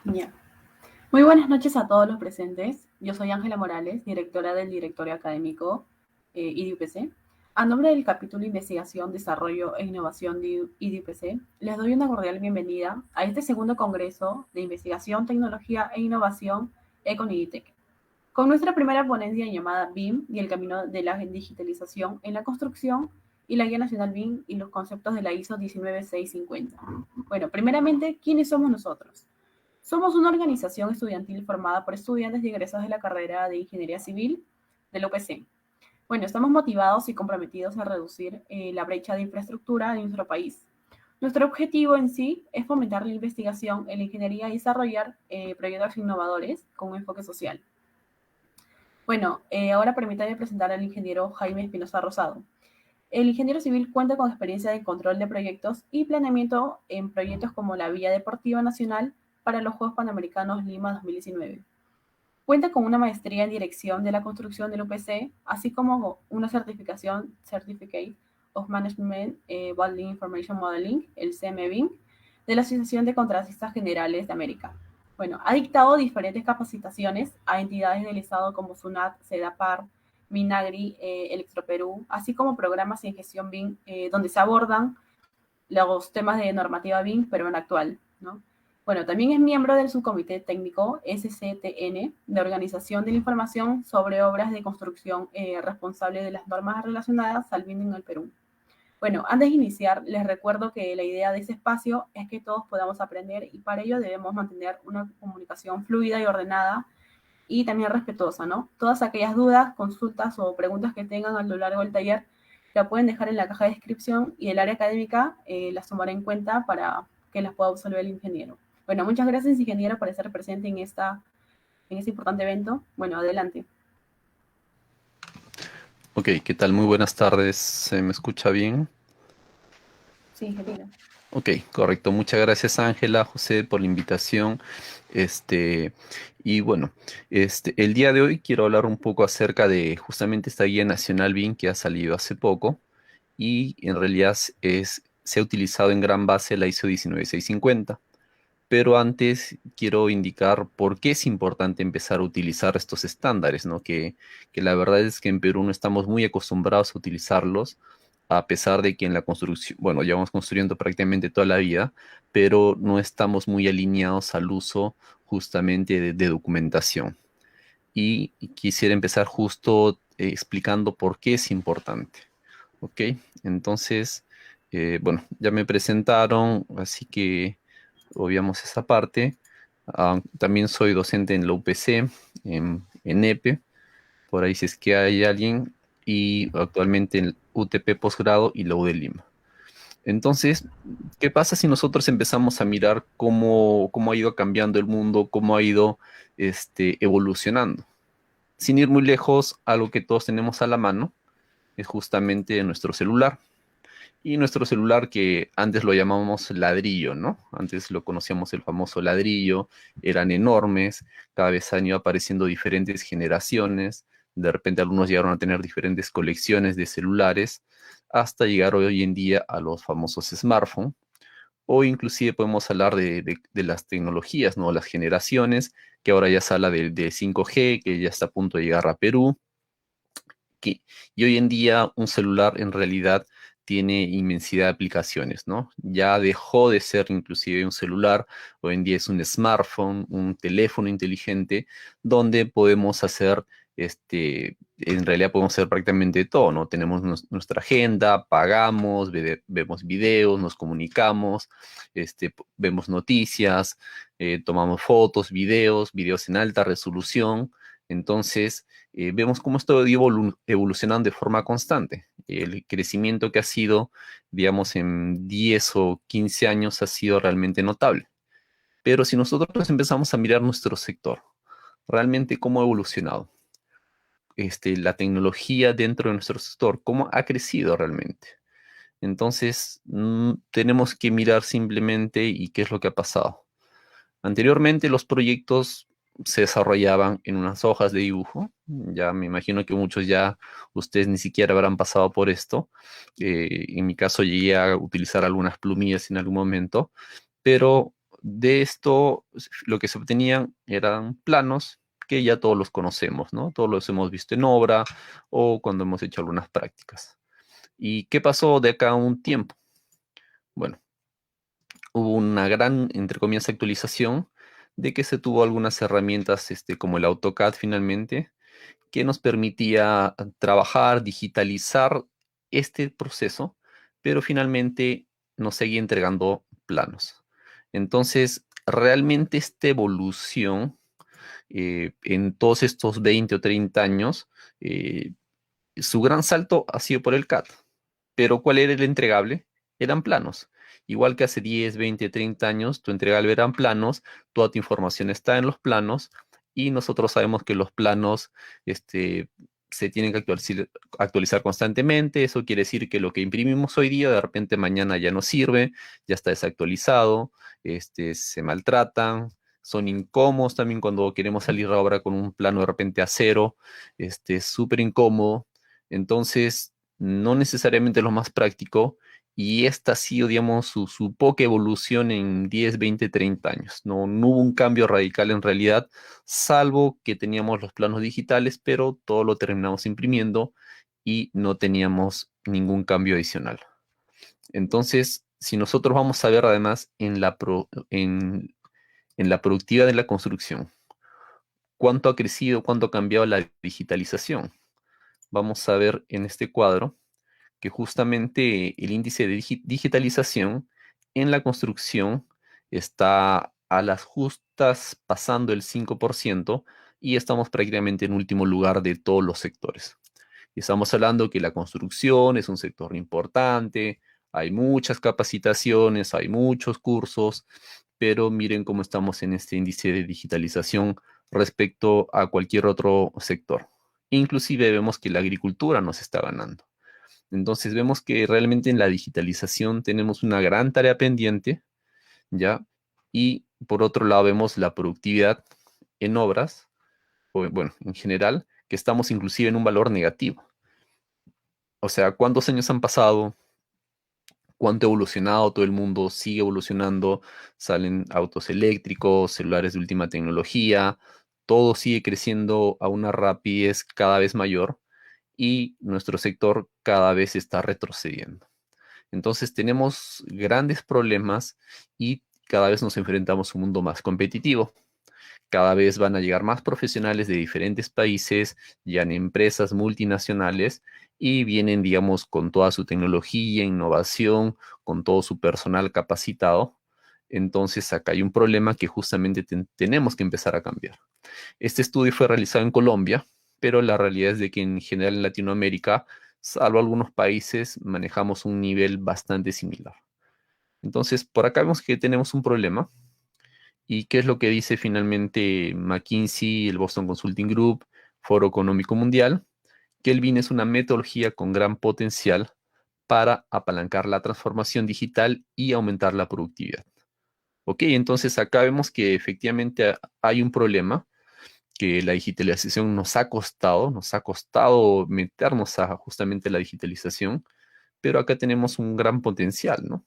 Ya. Muy buenas noches a todos los presentes. Yo soy Ángela Morales, directora del Directorio Académico IDUPC. A nombre del capítulo Investigación, Desarrollo e Innovación de IDUPC, les doy una cordial bienvenida a este segundo Congreso de Investigación, Tecnología e Innovación ECONIDITEC, con nuestra primera ponencia llamada BIM y el camino de la digitalización en la construcción y la Guía Nacional BIM y los conceptos de la ISO 19650. Bueno, primeramente, ¿quiénes somos nosotros? Somos una organización estudiantil formada por estudiantes y egresados de la carrera de Ingeniería Civil del UPC. Bueno, estamos motivados y comprometidos a reducir la brecha de infraestructura de nuestro país. Nuestro objetivo en sí es fomentar la investigación en la ingeniería y desarrollar proyectos innovadores con un enfoque social. Bueno, ahora permítanme presentar al ingeniero Jaime Espinosa Rosado. El ingeniero civil cuenta con experiencia de control de proyectos y planeamiento en proyectos como la Villa Deportiva Nacional para los Juegos Panamericanos Lima 2019. Cuenta con una maestría en dirección de la construcción del UPC, así como una certificación Certificate of Management Building Information Modeling, el CMBIM, de la Asociación de Contratistas Generales de América. Bueno, ha dictado diferentes capacitaciones a entidades del Estado como SUNAT, SEDAPAR, Minagri, Electroperú, así como programas en gestión BIM, donde se abordan los temas de normativa BIM peruana actual, ¿no? Bueno, también es miembro del subcomité técnico SCTN de Organización de la Información sobre Obras de Construcción responsable de las normas relacionadas al BIM en el Perú. Bueno, antes de iniciar, les recuerdo que la idea de este espacio es que todos podamos aprender y para ello debemos mantener una comunicación fluida y ordenada y también respetuosa, ¿no? Todas aquellas dudas, consultas o preguntas que tengan a lo largo del taller la pueden dejar en la caja de descripción y el área académica las tomará en cuenta para que las pueda absolver el ingeniero. Bueno, muchas gracias, ingeniero, por estar presente en este importante evento. Bueno, adelante. Ok, ¿qué tal? Muy buenas tardes. ¿Se me escucha bien? Sí, ingeniero. Ok, correcto. Muchas gracias, Ángela, José, por la invitación. Este, y bueno, el día de hoy quiero hablar un poco acerca de justamente esta guía nacional BIM que ha salido hace poco y en realidad se ha utilizado en gran base la ISO 19650. Pero antes quiero indicar por qué es importante empezar a utilizar estos estándares, ¿no? Que la verdad es que en Perú no estamos muy acostumbrados a utilizarlos, a pesar de que en la construcción, bueno, llevamos construyendo prácticamente toda la vida, pero no estamos muy alineados al uso justamente de documentación. Y quisiera empezar justo explicando por qué es importante. ¿Ok? Entonces, bueno, ya me presentaron, así que obviamos esa parte. También soy docente en la UPC, en EPE, por ahí si es que hay alguien, y actualmente en UTP posgrado y la U de Lima. Entonces, ¿qué pasa si nosotros empezamos a mirar cómo ha ido cambiando el mundo, cómo ha ido evolucionando? Sin ir muy lejos, algo que todos tenemos a la mano es justamente nuestro celular. Y nuestro celular que antes lo llamábamos ladrillo, ¿no? Antes lo conocíamos el famoso ladrillo, eran enormes, cada vez han ido apareciendo diferentes generaciones, de repente algunos llegaron a tener diferentes colecciones de celulares, hasta llegar hoy en día a los famosos smartphones, o inclusive podemos hablar de las tecnologías, ¿no? Las generaciones, que ahora ya se habla de 5G, que ya está a punto de llegar a Perú, que, y hoy en día un celular en realidad tiene inmensidad de aplicaciones, ¿no? Ya dejó de ser inclusive un celular, hoy en día es un smartphone, un teléfono inteligente, donde podemos hacer, en realidad podemos hacer prácticamente todo, ¿no? Tenemos nuestra agenda, pagamos, vemos videos, nos comunicamos, vemos noticias, tomamos fotos, videos en alta resolución. Entonces, vemos cómo esto ha ido evolucionando de forma constante. El crecimiento que ha sido, digamos, en 10 o 15 años ha sido realmente notable. Pero si nosotros empezamos a mirar nuestro sector, realmente cómo ha evolucionado, la tecnología dentro de nuestro sector, cómo ha crecido realmente. Entonces, tenemos que mirar simplemente y qué es lo que ha pasado. Anteriormente los proyectos se desarrollaban en unas hojas de dibujo. Ya me imagino que muchos ya, ustedes ni siquiera habrán pasado por esto. En mi caso llegué a utilizar algunas plumillas en algún momento, pero de esto lo que se obtenían eran planos que ya todos los conocemos, ¿no? Todos los hemos visto en obra o cuando hemos hecho algunas prácticas. ¿Y qué pasó de acá a un tiempo? Bueno, hubo una gran, entre comillas, actualización de que se tuvo algunas herramientas, como el AutoCAD finalmente, que nos permitía trabajar, digitalizar este proceso, pero finalmente nos seguía entregando planos. Entonces, realmente esta evolución en todos estos 20 o 30 años, eh, su gran salto ha sido por el CAD. Pero ¿cuál era el entregable? Eran planos. Igual que hace 10, 20, 30 años, tu entregable eran planos, toda tu información está en los planos y nosotros sabemos que los planos se tienen que actualizar constantemente. Eso quiere decir que lo que imprimimos hoy día, de repente mañana ya no sirve, ya está desactualizado, se maltratan. Son incómodos también cuando queremos salir ahora con un plano de repente a cero, es súper incómodo. Entonces, no necesariamente lo más práctico, y esta ha sido, digamos, su poca evolución en 10, 20, 30 años. No hubo un cambio radical en realidad, salvo que teníamos los planos digitales, pero todo lo terminamos imprimiendo y no teníamos ningún cambio adicional. Entonces, si nosotros vamos a ver además en la productividad de la construcción, cuánto ha crecido, cuánto ha cambiado la digitalización, vamos a ver en este cuadro que justamente el índice de digitalización en la construcción está a las justas pasando el 5% y estamos prácticamente en último lugar de todos los sectores. Y estamos hablando que la construcción es un sector importante, hay muchas capacitaciones, hay muchos cursos, pero miren cómo estamos en este índice de digitalización respecto a cualquier otro sector. Inclusive vemos que la agricultura nos está ganando. Entonces vemos que realmente en la digitalización tenemos una gran tarea pendiente, ¿ya? Y por otro lado vemos la productividad en obras, o bueno, en general, que estamos inclusive en un valor negativo. O sea, ¿cuántos años han pasado? ¿Cuánto ha evolucionado todo el mundo? Sigue evolucionando, salen autos eléctricos, celulares de última tecnología, todo sigue creciendo a una rapidez cada vez mayor y nuestro sector cada vez está retrocediendo. Entonces tenemos grandes problemas y cada vez nos enfrentamos a un mundo más competitivo. Cada vez van a llegar más profesionales de diferentes países, ya en empresas multinacionales, y vienen, digamos, con toda su tecnología, innovación, con todo su personal capacitado. Entonces, acá hay un problema que justamente tenemos que empezar a cambiar. Este estudio fue realizado en Colombia, pero la realidad es de que en general en Latinoamérica, salvo algunos países, manejamos un nivel bastante similar. Entonces, por acá vemos que tenemos un problema. ¿Y qué es lo que dice finalmente McKinsey, el Boston Consulting Group, Foro Económico Mundial? Que el BIM es una metodología con gran potencial para apalancar la transformación digital y aumentar la productividad. Ok, entonces acá vemos que efectivamente hay un problema, que la digitalización nos ha costado meternos a justamente la digitalización, pero acá tenemos un gran potencial, ¿no?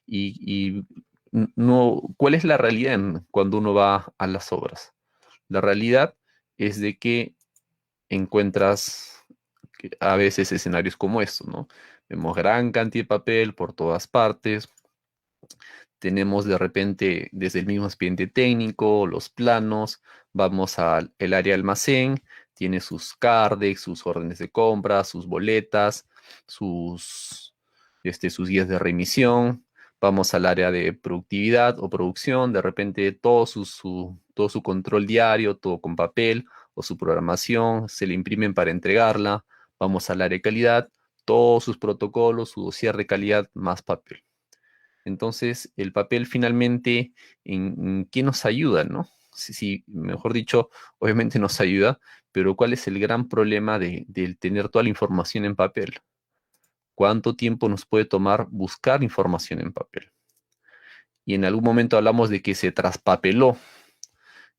Y no, ¿cuál es la realidad cuando uno va a las obras? La realidad es de que encuentras a veces escenarios como estos, ¿no? Vemos gran cantidad de papel por todas partes, tenemos de repente desde el mismo expediente técnico, los planos, vamos al el área de almacén, tiene sus CARDEX, sus órdenes de compra, sus boletas, sus, sus guías de remisión, vamos al área de productividad o producción, de repente todo su control diario, todo con papel o su programación, se le imprimen para entregarla, vamos al área de calidad, todos sus protocolos, su dossier de calidad, más papel. Entonces, el papel finalmente, ¿en qué nos ayuda, no? Sí, mejor dicho, obviamente nos ayuda, pero ¿cuál es el gran problema de tener toda la información en papel? ¿Cuánto tiempo nos puede tomar buscar información en papel? Y en algún momento hablamos de que se traspapeló.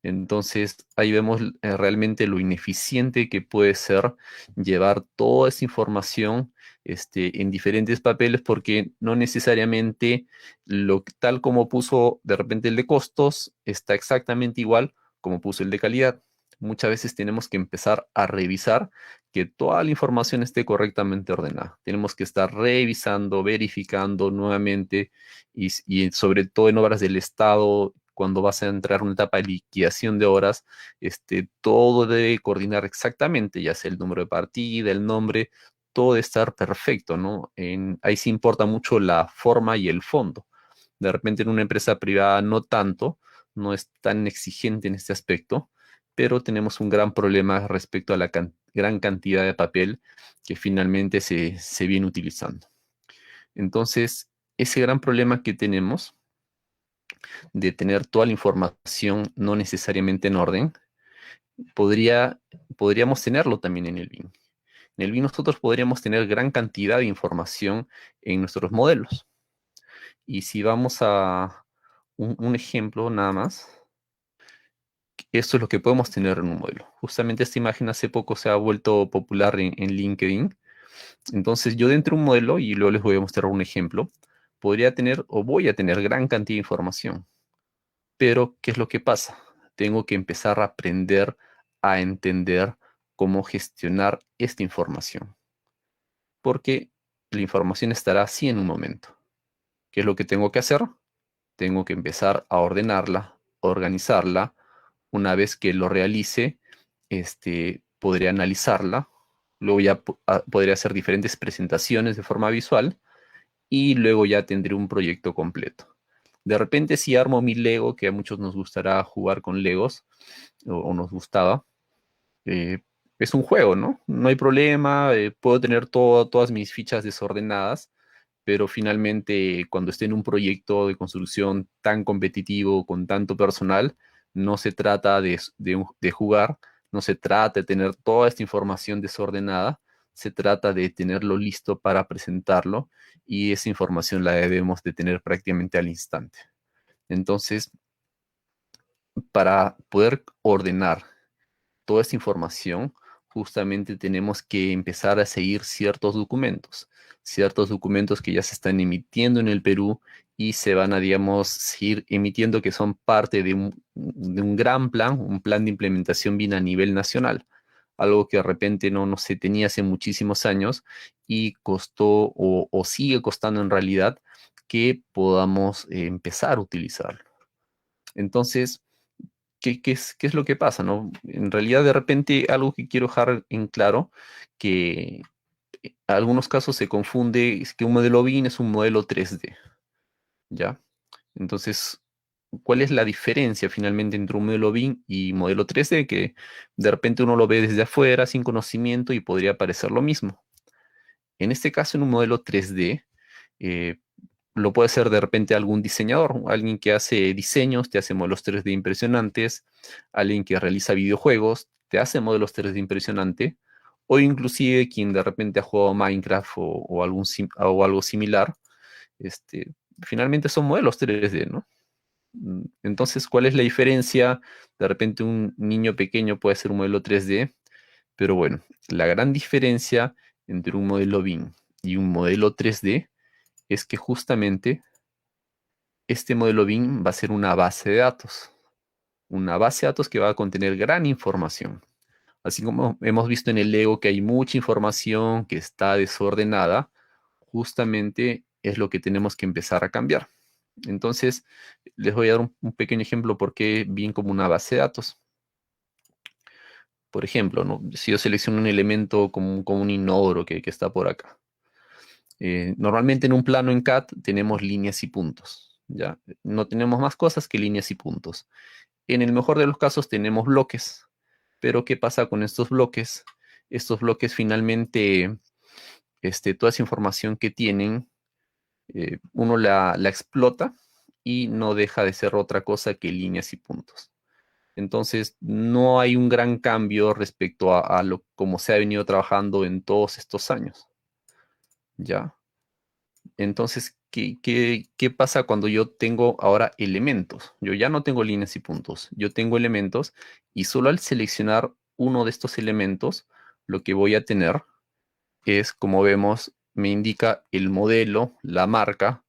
Entonces, ahí vemos realmente lo ineficiente que puede ser llevar toda esa información en diferentes papeles, porque no necesariamente tal como puso de repente el de costos está exactamente igual como puso el de calidad. Muchas veces tenemos que empezar a revisar que toda la información esté correctamente ordenada. Tenemos que estar revisando, verificando nuevamente y sobre todo en obras del Estado, cuando vas a entrar en una etapa de liquidación de horas, todo debe coordinar exactamente, ya sea el número de partida, el nombre, todo debe estar perfecto, ¿no? Ahí sí importa mucho la forma y el fondo. De repente en una empresa privada no tanto, no es tan exigente en este aspecto, pero tenemos un gran problema respecto a la gran cantidad de papel que finalmente se viene utilizando. Entonces, ese gran problema que tenemos de tener toda la información no necesariamente en orden, podríamos tenerlo también en el BIM. En el BIM nosotros podríamos tener gran cantidad de información en nuestros modelos. Y si vamos a un ejemplo nada más, esto es lo que podemos tener en un modelo. Justamente esta imagen hace poco se ha vuelto popular en LinkedIn. Entonces yo dentro de un modelo, y luego les voy a mostrar un ejemplo, podría tener o voy a tener gran cantidad de información. Pero, ¿qué es lo que pasa? Tengo que empezar a aprender a entender cómo gestionar esta información, porque la información estará así en un momento. ¿Qué es lo que tengo que hacer? Tengo que empezar a ordenarla, organizarla. Una vez que lo realice, podré analizarla. Luego ya podré hacer diferentes presentaciones de forma visual y luego ya tendré un proyecto completo. De repente si armo mi Lego, que a muchos nos gustará jugar con Legos, o nos gustaba, eh, es un juego, ¿no? No hay problema, puedo tener todas mis fichas desordenadas, pero finalmente cuando esté en un proyecto de construcción tan competitivo, con tanto personal, no se trata de jugar, no se trata de tener toda esta información desordenada, se trata de tenerlo listo para presentarlo y esa información la debemos de tener prácticamente al instante. Entonces, para poder ordenar toda esta información, justamente tenemos que empezar a seguir ciertos documentos que ya se están emitiendo en el Perú y se van a, digamos, seguir emitiendo que son parte de un gran plan, un plan de implementación bien a nivel nacional, algo que de repente no se tenía hace muchísimos años y costó o sigue costando en realidad que podamos empezar a utilizarlo. Entonces, qué es lo que pasa, ¿no? En realidad, de repente, algo que quiero dejar en claro, que en algunos casos se confunde, es que un modelo BIM es un modelo 3D, ¿ya? Entonces, ¿cuál es la diferencia finalmente entre un modelo BIM y modelo 3D? Que de repente uno lo ve desde afuera, sin conocimiento, y podría parecer lo mismo. En este caso, en un modelo 3D, eh, lo puede hacer de repente algún diseñador, alguien que hace diseños, te hace modelos 3D impresionantes, alguien que realiza videojuegos, te hace modelos 3D impresionante, o inclusive quien de repente ha jugado Minecraft o algo similar, finalmente son modelos 3D, ¿no? Entonces, ¿cuál es la diferencia? De repente un niño pequeño puede hacer un modelo 3D, pero bueno, la gran diferencia entre un modelo BIM y un modelo 3D es que justamente este modelo BIM va a ser una base de datos que va a contener gran información. Así como hemos visto en el Lego que hay mucha información que está desordenada, justamente es lo que tenemos que empezar a cambiar. Entonces, les voy a dar un pequeño ejemplo por qué BIM como una base de datos. Por ejemplo, ¿no? Si yo selecciono un elemento como un inodoro que está por acá. Normalmente en un plano en CAD tenemos líneas y puntos, ¿ya? No tenemos más cosas que líneas y puntos. En el mejor de los casos tenemos bloques, pero ¿qué pasa con estos bloques? Estos bloques finalmente, toda esa información que tienen, uno la explota y no deja de ser otra cosa que líneas y puntos. Entonces, no hay un gran cambio respecto a lo como se ha venido trabajando en todos estos años, ¿ya? Entonces, ¿qué pasa cuando yo tengo ahora elementos? Yo ya no tengo líneas y puntos, yo tengo elementos y solo al seleccionar uno de estos elementos, lo que voy a tener es, como vemos, me indica el modelo, la marca.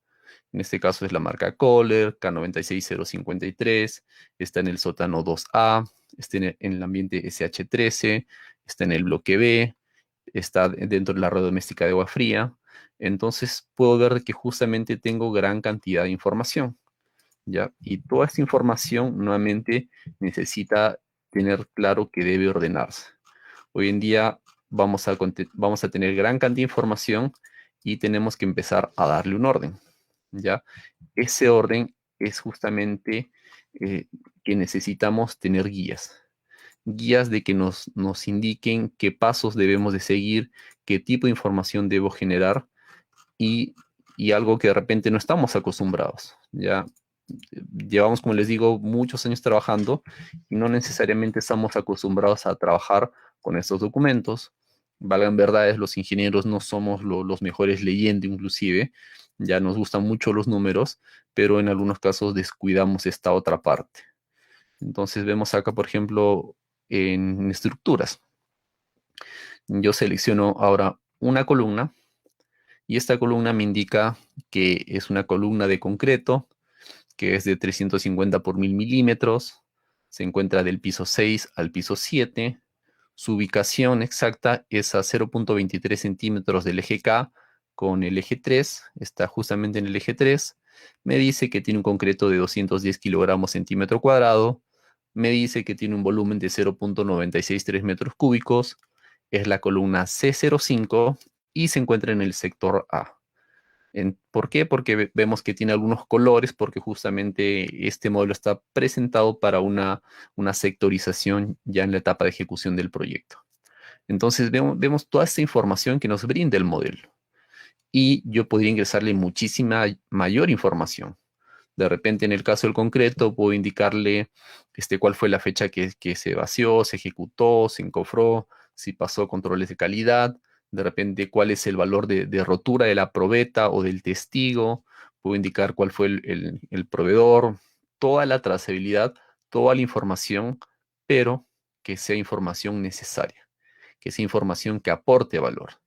En este caso es la marca Kohler, K96053, está en el sótano 2A, está en el ambiente SH13, está en el bloque B, está dentro de la red doméstica de agua fría. Entonces puedo ver que justamente tengo gran cantidad de información, ¿ya? Y toda esta información nuevamente necesita tener claro que debe ordenarse. Hoy en día vamos a tener gran cantidad de información y tenemos que empezar a darle un orden, ¿ya? Ese orden es justamente que necesitamos tener guías de que nos indiquen qué pasos debemos de seguir, qué tipo de información debo generar y, y algo que de repente no estamos acostumbrados. Ya llevamos, como les digo, muchos años trabajando y no necesariamente estamos acostumbrados a trabajar con estos documentos. Valgan verdades, los ingenieros no somos los mejores leyendo inclusive, ya nos gustan mucho los números, pero en algunos casos descuidamos esta otra parte. Entonces vemos acá, por ejemplo, en estructuras. Yo selecciono ahora una columna y esta columna me indica que es una columna de concreto que es de 350 por 1000 milímetros. Se encuentra del piso 6 al piso 7. Su ubicación exacta es a 0.23 centímetros del eje K con el eje 3. Está justamente en el eje 3. Me dice que tiene un concreto de 210 kilogramos centímetro cuadrado. Me dice que tiene un volumen de 0.963 metros cúbicos. Es la columna C05 y se encuentra en el sector A. ¿Por qué? Porque vemos que tiene algunos colores, porque justamente este modelo está presentado para una sectorización ya en la etapa de ejecución del proyecto. Entonces vemos toda esta información que nos brinda el modelo. Y yo podría ingresarle muchísima mayor información. De repente, en el caso del concreto, puedo indicarle cuál fue la fecha que se vació, se ejecutó, se encofró, si pasó controles de calidad. de repente cuál es el valor de rotura de la probeta o del testigo, puedo indicar cuál fue el proveedor, toda la trazabilidad, toda la información, pero que sea información necesaria, que sea información que aporte valor.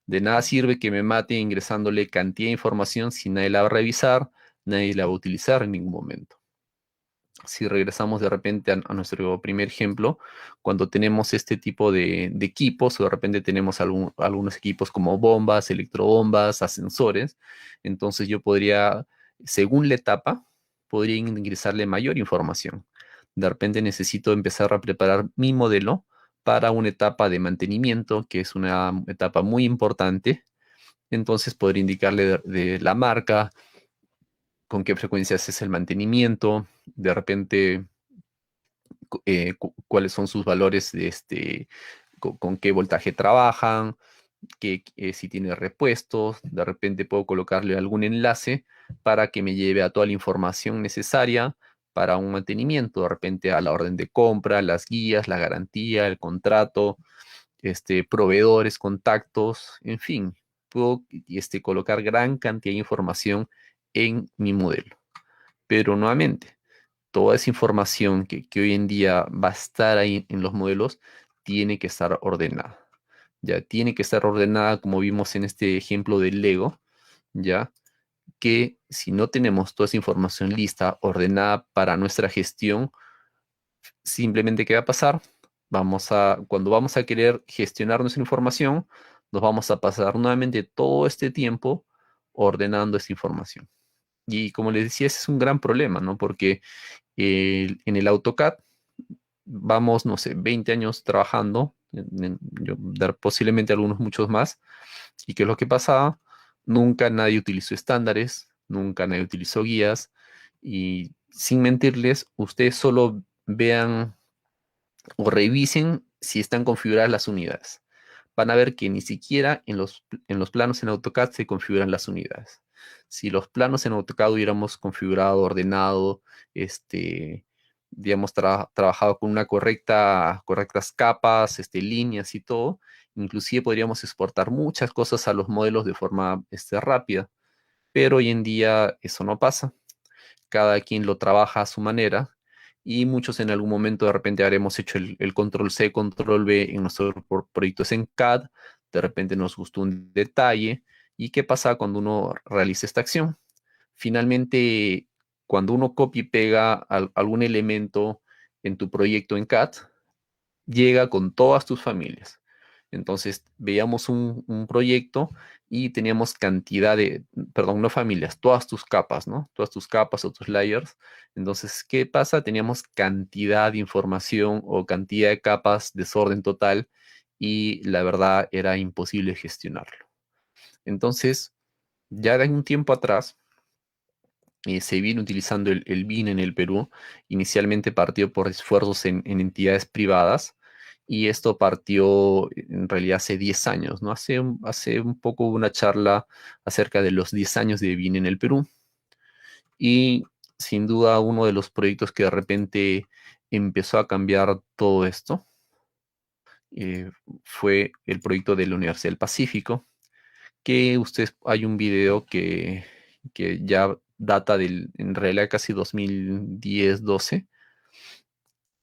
De nada sirve que me mate ingresándole cantidad de información si nadie la va a revisar, nadie la va a utilizar en ningún momento. Si regresamos de repente a nuestro primer ejemplo, cuando tenemos este tipo de equipos, o de repente tenemos algunos equipos como bombas, electrobombas, ascensores, entonces yo podría, según la etapa, podría ingresarle mayor información. De repente necesito empezar a preparar mi modelo para una etapa de mantenimiento, que es una etapa muy importante. Entonces podría indicarle de la marca, con qué frecuencia es el mantenimiento, de repente cuáles son sus valores, con qué voltaje trabajan, si tiene repuestos, de repente puedo colocarle algún enlace para que me lleve a toda la información necesaria para un mantenimiento, de repente a la orden de compra, las guías, la garantía, el contrato, proveedores, contactos, en fin, puedo colocar gran cantidad de información en mi modelo. Pero nuevamente, toda esa información que hoy en día va a estar ahí en los modelos tiene que estar ordenada. Ya tiene que estar ordenada, como vimos en este ejemplo del Lego, ya que si no tenemos toda esa información lista, ordenada para nuestra gestión, simplemente ¿qué va a pasar? Cuando vamos a querer gestionar nuestra información, nos vamos a pasar nuevamente todo este tiempo ordenando esa información. Y como les decía, ese es un gran problema, ¿no? Porque en el AutoCAD vamos, no sé, 20 años trabajando, posiblemente algunos muchos más. ¿Y qué es lo que pasaba? Nunca nadie utilizó estándares, nunca nadie utilizó guías. Y sin mentirles, ustedes solo vean o revisen si están configuradas las unidades. Van a ver que ni siquiera en los planos en AutoCAD se configuran las unidades. Si los planos en AutoCAD hubiéramos configurado, ordenado, digamos, trabajado con correctas capas, líneas y todo, inclusive podríamos exportar muchas cosas a los modelos de forma rápida, pero hoy en día eso no pasa. Cada quien lo trabaja a su manera y muchos en algún momento de repente habremos hecho el control C, control V en nuestros proyectos en CAD, de repente nos gustó un detalle. ¿Y qué pasa cuando uno realiza esta acción? Finalmente, cuando uno copia y pega algún elemento en tu proyecto en CAD, llega con todas tus familias. Entonces, veíamos un proyecto y teníamos cantidad perdón, no familias, todas tus capas, ¿no? Todas tus capas o tus layers. Entonces, ¿qué pasa? Teníamos cantidad de información o cantidad de capas, desorden total, y la verdad era imposible gestionarlo. Entonces, ya de un tiempo atrás, se viene utilizando el BIM en el Perú. Inicialmente partió por esfuerzos en entidades privadas y esto partió en realidad hace 10 años, ¿no? Hace un poco hubo una charla acerca de los 10 años de BIM en el Perú y sin duda uno de los proyectos que de repente empezó a cambiar todo esto eh, fue el proyecto de la Universidad del Pacífico, que hay un video que ya data en realidad casi 2010-12.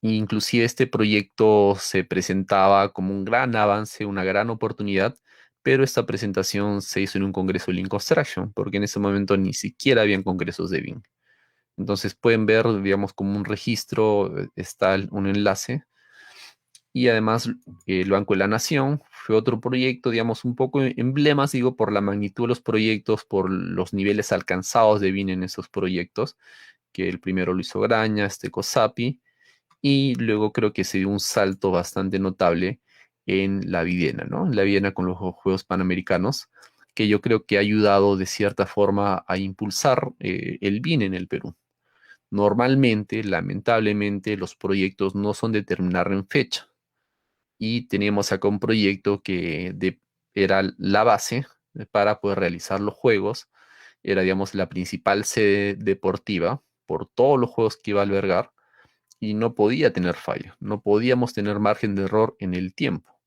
Inclusive este proyecto se presentaba como un gran avance, una gran oportunidad, pero esta presentación se hizo en un congreso de Lean Construction, porque en ese momento ni siquiera habían congresos de BIM. Entonces pueden ver, digamos, como un registro, está un enlace y además el Banco de la Nación fue otro proyecto, digamos, un poco emblemas, digo, por la magnitud de los proyectos, por los niveles alcanzados de BIM en esos proyectos, que el primero lo hizo Graña, COSAPI, y luego creo que se dio un salto bastante notable en la Videna, ¿no? En la Videna con los Juegos Panamericanos, que yo creo que ha ayudado de cierta forma a impulsar el BIM en el Perú. Normalmente, lamentablemente, los proyectos no son de terminar en fecha y teníamos acá un proyecto era la base para poder realizar los juegos. Era, digamos, la principal sede deportiva por todos los juegos que iba a albergar y no podía tener falla, no podíamos tener margen de error en el tiempo.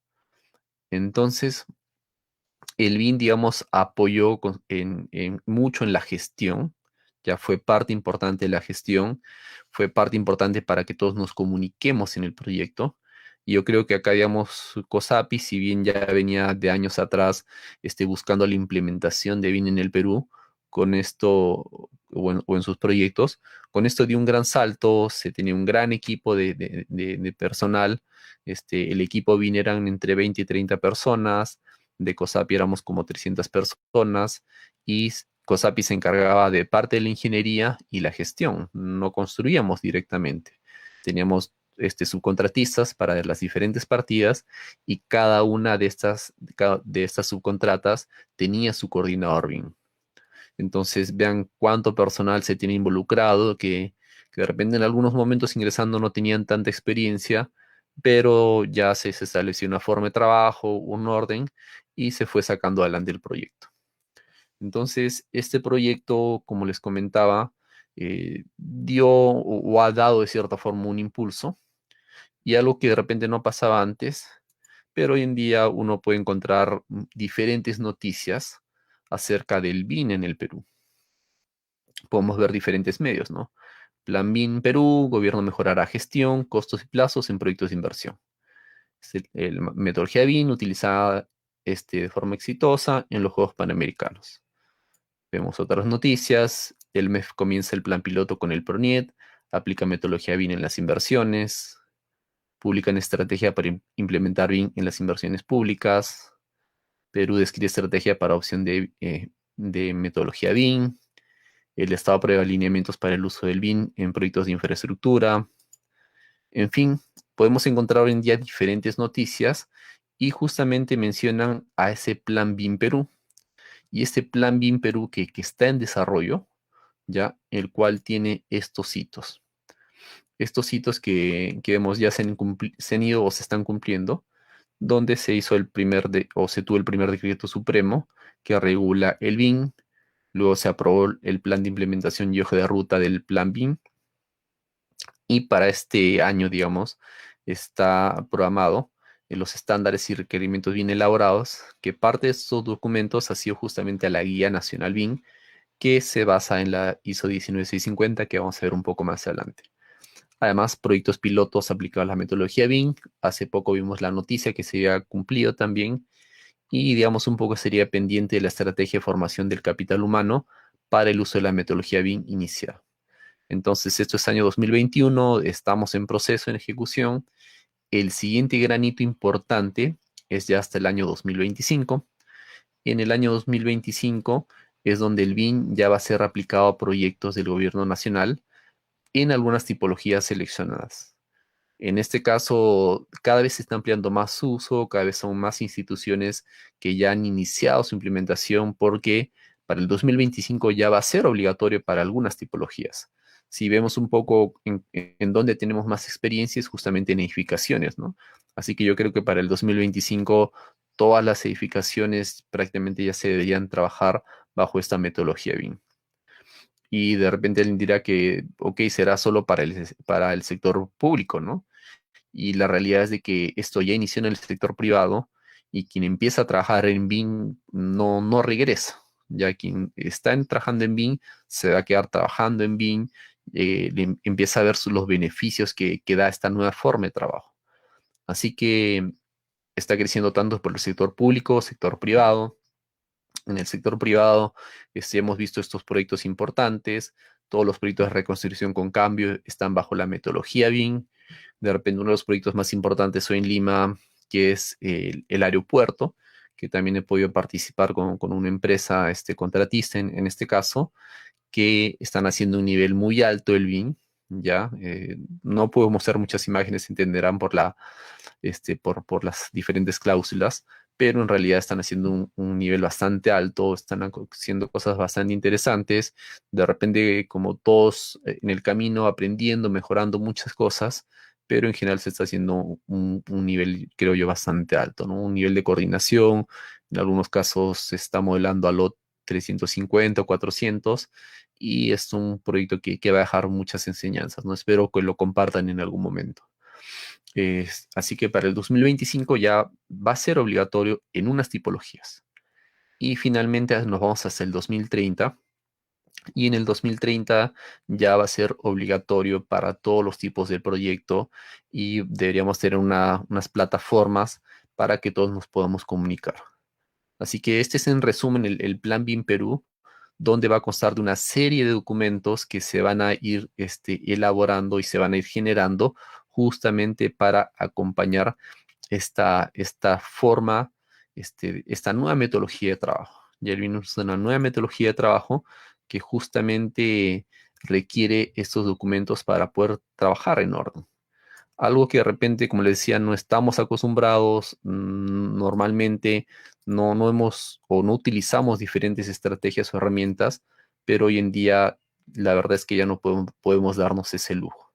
Entonces, el BIN, digamos, apoyó mucho en la gestión, ya fue parte importante de la gestión, fue parte importante para que todos nos comuniquemos en el proyecto. Y yo creo que acá, digamos, COSAPI, si bien ya venía de años atrás buscando la implementación de BIN en el Perú, con esto, o en sus proyectos, con esto dio un gran salto, se tenía un gran equipo de personal, el equipo BIN eran entre 20 y 30 personas, de COSAPI éramos como 300 personas y COSAPI se encargaba de parte de la ingeniería y la gestión. No construíamos directamente. Teníamos subcontratistas para las diferentes partidas y cada una de estas subcontratas tenía su coordinador BIM. Entonces vean cuánto personal se tiene involucrado, que de repente en algunos momentos ingresando no tenían tanta experiencia, pero ya se estableció una forma de trabajo, un orden, y se fue sacando adelante el proyecto. Entonces, este proyecto, como les comentaba, dio o ha dado de cierta forma un impulso y algo que de repente no pasaba antes, pero hoy en día uno puede encontrar diferentes noticias acerca del BIN en el Perú. Podemos ver diferentes medios, ¿no? Plan BIN Perú, gobierno mejorará gestión, costos y plazos en proyectos de inversión. Es metodología BIN utilizada de forma exitosa en los Juegos Panamericanos. Vemos otras noticias. El MEF comienza el plan piloto con el PRONIET, aplica metodología BIN en las inversiones, publican estrategia para implementar BIN en las inversiones públicas. Perú describe estrategia para opción de metodología BIM. El Estado aprueba alineamientos para el uso del BIM en proyectos de infraestructura. En fin, podemos encontrar hoy en día diferentes noticias y justamente mencionan a ese plan BIM Perú. Y este plan BIM Perú que está en desarrollo, ya, el cual tiene estos hitos. Estos hitos que vemos ya se han ido o se están cumpliendo, donde se hizo o se tuvo el primer decreto supremo que regula el BIM. Luego se aprobó el plan de implementación y hoja de ruta del plan BIM. Y para este año, digamos, está programado los estándares y requerimientos bien elaborados, que parte de estos documentos ha sido justamente a la Guía Nacional BIM, que se basa en la ISO 19650, que vamos a ver un poco más adelante. Además, proyectos pilotos aplicados a la metodología BIM. Hace poco vimos la noticia que se había cumplido también. Y digamos un poco sería pendiente de la estrategia de formación del capital humano para el uso de la metodología BIM inicial. Entonces, esto es año 2021, estamos en proceso, en ejecución. El siguiente granito importante es ya hasta el año 2025. En el año 2025 es donde el BIM ya va a ser aplicado a proyectos del gobierno nacional en algunas tipologías seleccionadas. En este caso, cada vez se está ampliando más su uso, cada vez son más instituciones que ya han iniciado su implementación porque para el 2025 ya va a ser obligatorio para algunas tipologías. Si vemos un poco en dónde tenemos más experiencias, justamente en edificaciones, ¿no? Así que yo creo que para el 2025 todas las edificaciones prácticamente ya se deberían trabajar bajo esta metodología BIM. Y de repente alguien dirá que, ok, será solo para el sector público, ¿no? Y la realidad es de que esto ya inició en el sector privado y quien empieza a trabajar en BIM no regresa. Ya quien está trabajando en BIM se va a quedar trabajando en BIM, empieza a ver los beneficios que da esta nueva forma de trabajo. Así que está creciendo tanto por el sector público, sector privado. En el sector privado hemos visto estos proyectos importantes. Todos los proyectos de reconstrucción con cambio están bajo la metodología BIM. De repente uno de los proyectos más importantes hoy en Lima, que es el aeropuerto, que también he podido participar con una empresa contratista en este caso, que están haciendo un nivel muy alto el BIM. Ya, no puedo mostrar muchas imágenes, entenderán por las diferentes cláusulas, pero en realidad están haciendo un nivel bastante alto, están haciendo cosas bastante interesantes, de repente como todos en el camino aprendiendo, mejorando muchas cosas, pero en general se está haciendo un nivel, creo yo, bastante alto, ¿no? Un nivel de coordinación, en algunos casos se está modelando a lot 350 o 400 y es un proyecto que va a dejar muchas enseñanzas, ¿no? Espero que lo compartan en algún momento. Así que para el 2025 ya va a ser obligatorio en unas tipologías. y finalmente nos vamos hasta el 2030. Y en el 2030 ya va a ser obligatorio para todos los tipos de proyecto y deberíamos tener unas plataformas para que todos nos podamos comunicar. Así que este es en resumen el Plan BIM Perú, donde va a constar de una serie de documentos que se van a ir elaborando y se van a ir generando justamente para acompañar esta forma, esta nueva metodología de trabajo. Ya vimos una nueva metodología de trabajo que justamente requiere estos documentos para poder trabajar en orden. Algo que de repente, como les decía, no estamos acostumbrados, normalmente no hemos o no utilizamos diferentes estrategias o herramientas, pero hoy en día la verdad es que ya no podemos darnos ese lujo.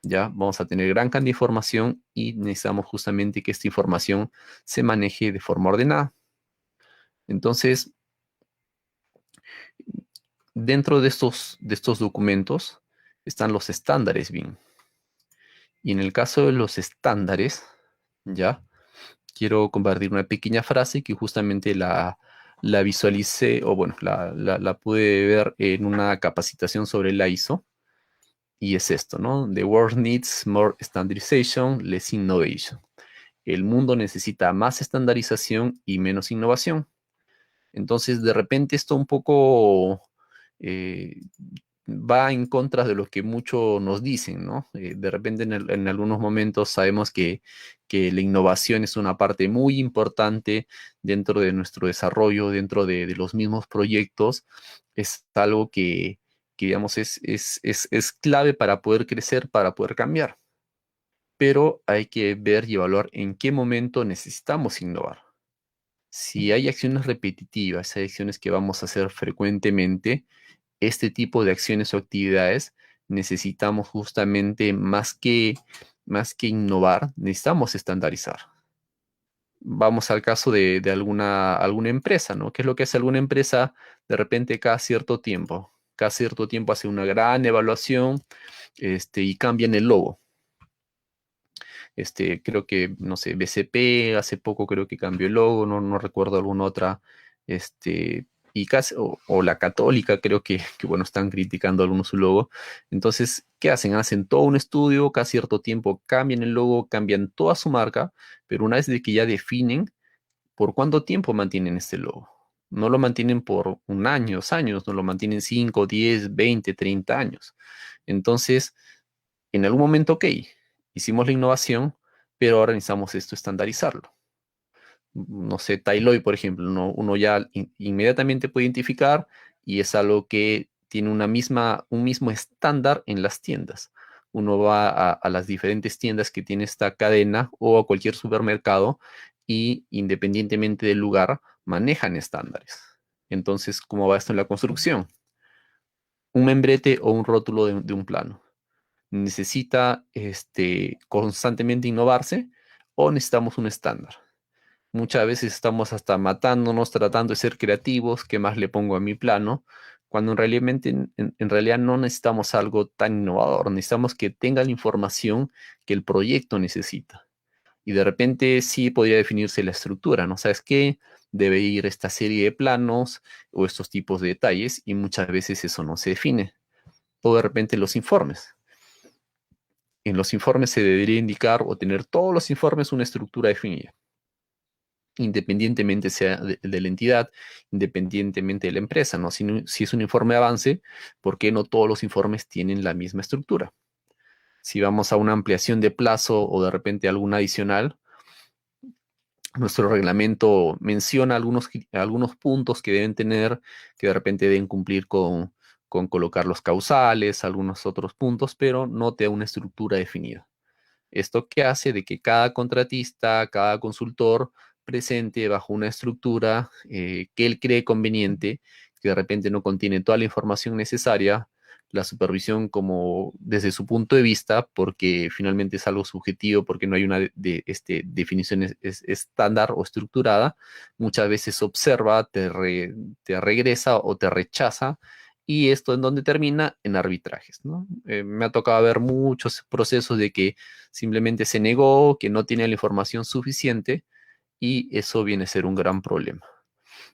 Ya vamos a tener gran cantidad de información y necesitamos justamente que esta información se maneje de forma ordenada. Entonces, dentro de estos documentos están los estándares BIM. Y en el caso de los estándares, ya quiero compartir una pequeña frase que justamente la visualicé, o bueno, la pude ver en una capacitación sobre la ISO, y es esto, ¿no? The world needs more standardization, less innovation. El mundo necesita más estandarización y menos innovación. Entonces, de repente esto un poco eh, va en contra de lo que muchos nos dicen, ¿no? De repente en algunos momentos sabemos que la innovación es una parte muy importante dentro de nuestro desarrollo, dentro de los mismos proyectos. Es algo que digamos, es clave para poder crecer, para poder cambiar. Pero hay que ver y evaluar en qué momento necesitamos innovar. Si hay acciones repetitivas, hay acciones que vamos a hacer frecuentemente, este tipo de acciones o actividades necesitamos justamente más que innovar, necesitamos estandarizar. Vamos al caso de alguna empresa, ¿no? ¿Qué es lo que hace alguna empresa de repente cada cierto tiempo? Cada cierto tiempo hace una gran evaluación, y cambian el logo. Creo que, no sé, BCP hace poco creo que cambió el logo, no recuerdo alguna otra, y casi, o la Católica creo que, bueno, están criticando algunos su logo. Entonces, ¿qué hacen? Hacen todo un estudio, cada cierto tiempo cambian el logo, cambian toda su marca, pero una vez de que ya definen por cuánto tiempo mantienen este logo. No lo mantienen por un año, 2 años, no lo mantienen 5, 10, 20, 30 años. Entonces, en algún momento, ok, hicimos la innovación, pero ahora necesitamos esto estandarizarlo. No sé, Tailoy, por ejemplo, uno ya inmediatamente puede identificar y es algo que tiene un mismo estándar en las tiendas. Uno va a las diferentes tiendas que tiene esta cadena o a cualquier supermercado y independientemente del lugar, manejan estándares. Entonces, ¿cómo va esto en la construcción? Un membrete o un rótulo de un plano necesita constantemente innovarse o necesitamos un estándar. Muchas veces estamos hasta matándonos, tratando de ser creativos, ¿qué más le pongo a mi plano? Cuando en realidad no necesitamos algo tan innovador, necesitamos que tenga la información que el proyecto necesita. Y de repente sí podría definirse la estructura, ¿no? ¿Sabes qué? Debe ir esta serie de planos o estos tipos de detalles y muchas veces eso no se define. O de repente los informes. En los informes se debería indicar o tener todos los informes una estructura definida, independientemente sea de la entidad, independientemente de la empresa, ¿no? Si es un informe de avance, ¿por qué no todos los informes tienen la misma estructura? Si vamos a una ampliación de plazo o de repente alguna adicional, nuestro reglamento menciona algunos puntos que deben tener, que de repente deben cumplir con colocar los causales, algunos otros puntos, pero no te da una estructura definida. ¿Esto qué hace? De que cada contratista, cada consultor presente bajo una estructura que él cree conveniente, que de repente no contiene toda la información necesaria, la supervisión como desde su punto de vista, porque finalmente es algo subjetivo, porque no hay una definición estándar o estructurada, muchas veces observa, te regresa o te rechaza. Y esto en donde termina en arbitrajes, ¿no? Me ha tocado ver muchos procesos de que simplemente se negó, que no tiene la información suficiente y eso viene a ser un gran problema.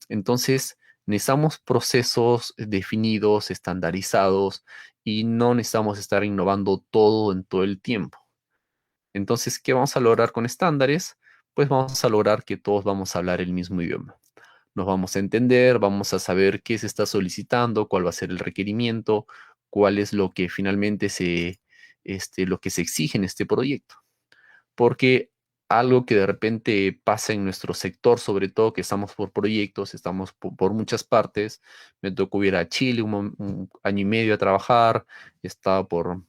Entonces, necesitamos procesos definidos, estandarizados, y no necesitamos estar innovando todo en todo el tiempo. Entonces, ¿qué vamos a lograr con estándares? Pues vamos a lograr que todos vamos a hablar el mismo idioma. Nos vamos a entender, vamos a saber qué se está solicitando, cuál va a ser el requerimiento, cuál es lo que finalmente lo que se exige en este proyecto. Porque algo que de repente pasa en nuestro sector, sobre todo que estamos por proyectos, estamos por muchas partes. Me tocó ir a Chile un año y medio a trabajar, estaba por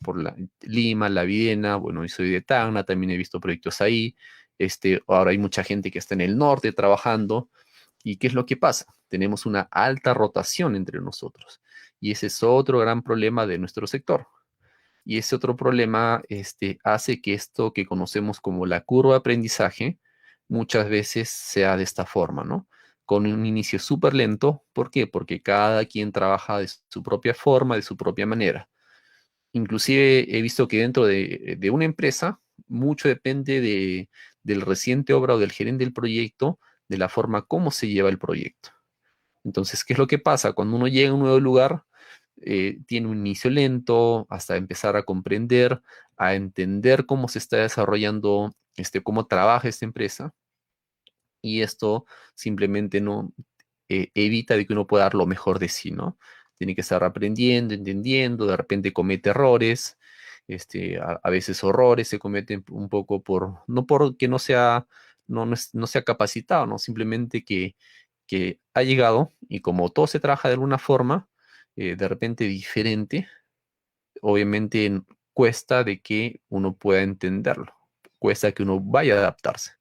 Lima, La Viena, bueno, y soy de Tacna, también he visto proyectos ahí. Ahora hay mucha gente que está en el norte trabajando. ¿Y qué es lo que pasa? Tenemos una alta rotación entre nosotros. Y ese es otro gran problema de nuestro sector. Y ese otro problema hace que esto que conocemos como la curva de aprendizaje muchas veces sea de esta forma, ¿no? Con un inicio súper lento. ¿Por qué? Porque cada quien trabaja de su propia forma, de su propia manera. Inclusive he visto que dentro de una empresa mucho depende del reciente obra o del gerente del proyecto, de la forma como se lleva el proyecto. Entonces, ¿qué es lo que pasa? Cuando uno llega a un nuevo lugar, tiene un inicio lento hasta empezar a comprender, a entender cómo se está desarrollando, cómo trabaja esta empresa, y esto simplemente no evita de que uno pueda dar lo mejor de sí, ¿no? Tiene que estar aprendiendo, entendiendo, de repente comete errores, a veces horrores se cometen un poco no porque no sea capacitado, ¿no? Simplemente que ha llegado y como todo se trabaja de alguna forma, de repente diferente, obviamente cuesta de que uno pueda entenderlo, cuesta que uno vaya a adaptarse.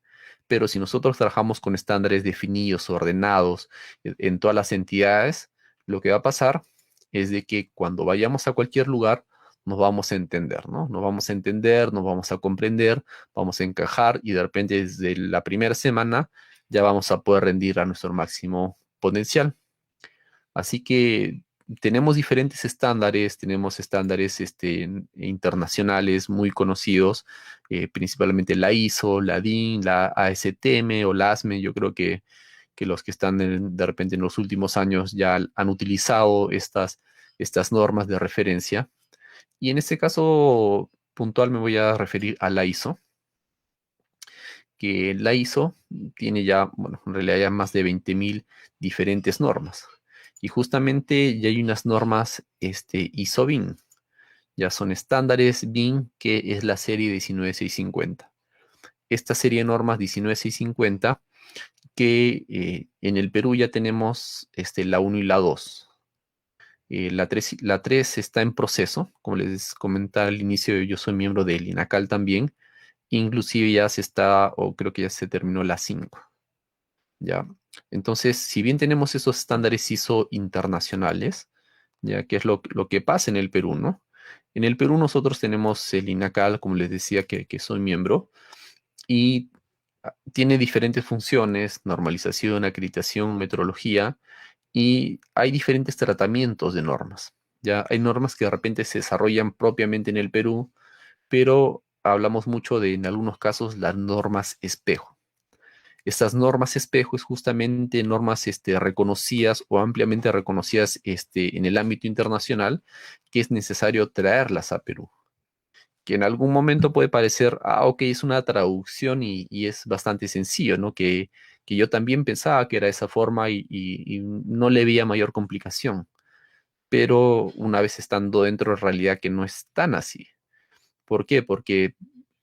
Pero si nosotros trabajamos con estándares definidos, ordenados en todas las entidades, lo que va a pasar es de que cuando vayamos a cualquier lugar, nos vamos a entender, ¿no? Nos vamos a entender, nos vamos a comprender, vamos a encajar y de repente desde la primera semana ya vamos a poder rendir a nuestro máximo potencial. Así que tenemos estándares internacionales muy conocidos, principalmente la ISO, la DIN, la ASTM o la ASME. Yo creo que los que están de repente en los últimos años ya han utilizado estas normas de referencia. Y en este caso puntual me voy a referir a la ISO, que la ISO tiene ya, bueno, en realidad ya más de 20.000 diferentes normas. Y justamente ya hay unas normas ISO BIN, ya son estándares BIN, que es la serie 19650. Esta serie de normas 19650, que en el Perú ya tenemos la uno y la 2. La 3 está en proceso, como les comentaba al inicio, yo soy miembro del INACAL también. Inclusive ya se está, o creo que ya se terminó la 5. ¿Ya? Entonces, si bien tenemos esos estándares ISO internacionales, ya que es lo que pasa en el Perú, ¿no? En el Perú nosotros tenemos el INACAL, como les decía, que soy miembro, y tiene diferentes funciones: normalización, acreditación, metrología, y hay diferentes tratamientos de normas. Ya hay normas que de repente se desarrollan propiamente en el Perú, pero hablamos mucho de, en algunos casos, las normas espejo. Estas normas espejo es justamente normas reconocidas o ampliamente reconocidas en el ámbito internacional, que es necesario traerlas a Perú. Que en algún momento puede parecer, ok, es una traducción y es bastante sencillo, ¿no? Que yo también pensaba que era de esa forma y no le veía mayor complicación. Pero una vez estando dentro, en realidad que no es tan así. ¿Por qué? Porque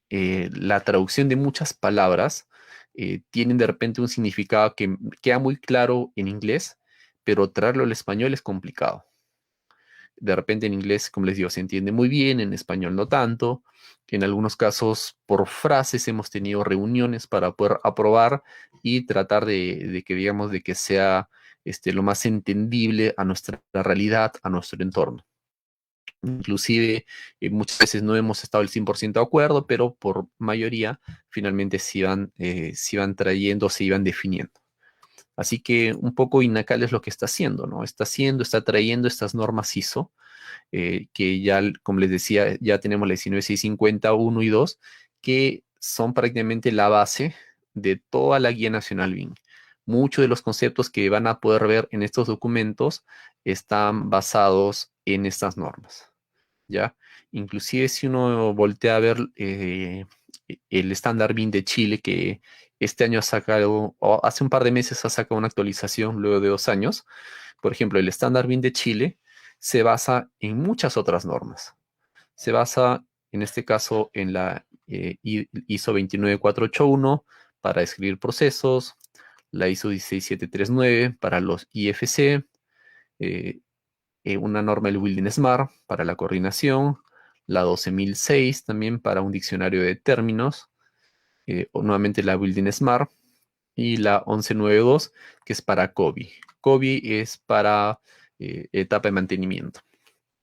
la traducción de muchas palabras tienen de repente un significado que queda muy claro en inglés, pero traerlo al español es complicado. De repente en inglés, como les digo, se entiende muy bien, en español no tanto. En algunos casos, por frases hemos tenido reuniones para poder aprobar y tratar de que, digamos, de que sea lo más entendible a nuestra realidad, a nuestro entorno. Inclusive muchas veces no hemos estado al 100% de acuerdo, pero por mayoría finalmente se iban trayendo, se iban definiendo. Así que un poco INACAL es lo que está haciendo, ¿no? Está trayendo estas normas ISO, que ya, como les decía, ya tenemos la 19650 1 y 2, que son prácticamente la base de toda la guía nacional BIM. muchos de los conceptos que van a poder ver en estos documentos están basados en estas normas, ¿ya? Inclusive si uno voltea a ver el estándar BIN de Chile, que este año ha sacado, o hace un par de meses ha sacado una actualización luego de 2 años. Por ejemplo, el estándar BIN de Chile se basa en muchas otras normas. Se basa, en este caso, en la ISO 29481 para describir procesos, la ISO 16739 para los IFC, eh, una norma del Building Smart para la coordinación, la 12006 también para un diccionario de términos, o nuevamente la Building Smart, y la 1192 que es para COBI. COBI es para etapa de mantenimiento.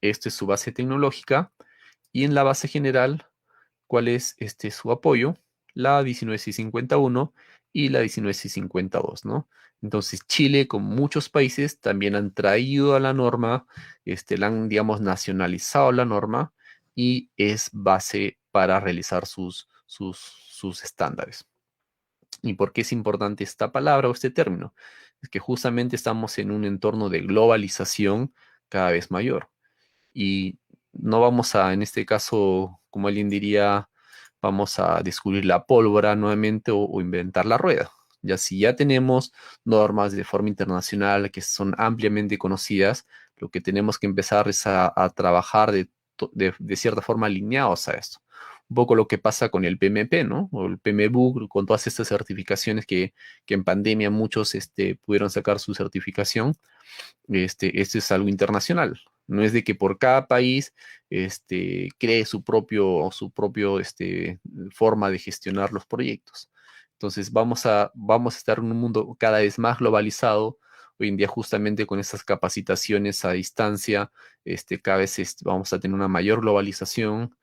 Esto es su base tecnológica. Y en la base general, ¿cuál es su apoyo? La 19651 y la 19652, ¿no? Entonces, Chile, como muchos países, también han traído a la norma, la han, digamos, nacionalizado la norma y es base para realizar sus estándares. ¿Y por qué es importante esta palabra o este término? Es que justamente estamos en un entorno de globalización cada vez mayor y no vamos a, en este caso, como alguien diría, vamos a descubrir la pólvora nuevamente o inventar la rueda. Ya si ya tenemos normas de forma internacional que son ampliamente conocidas, lo que tenemos que empezar es a trabajar de cierta forma alineados a esto. Un poco lo que pasa con el PMP, ¿no? O el PMBOK, con todas estas certificaciones que en pandemia muchos pudieron sacar su certificación. Esto es algo internacional. No es de que por cada país cree su propio forma de gestionar los proyectos. Entonces vamos a estar en un mundo cada vez más globalizado. Hoy en día justamente con estas capacitaciones a distancia, cada vez vamos a tener una mayor globalización.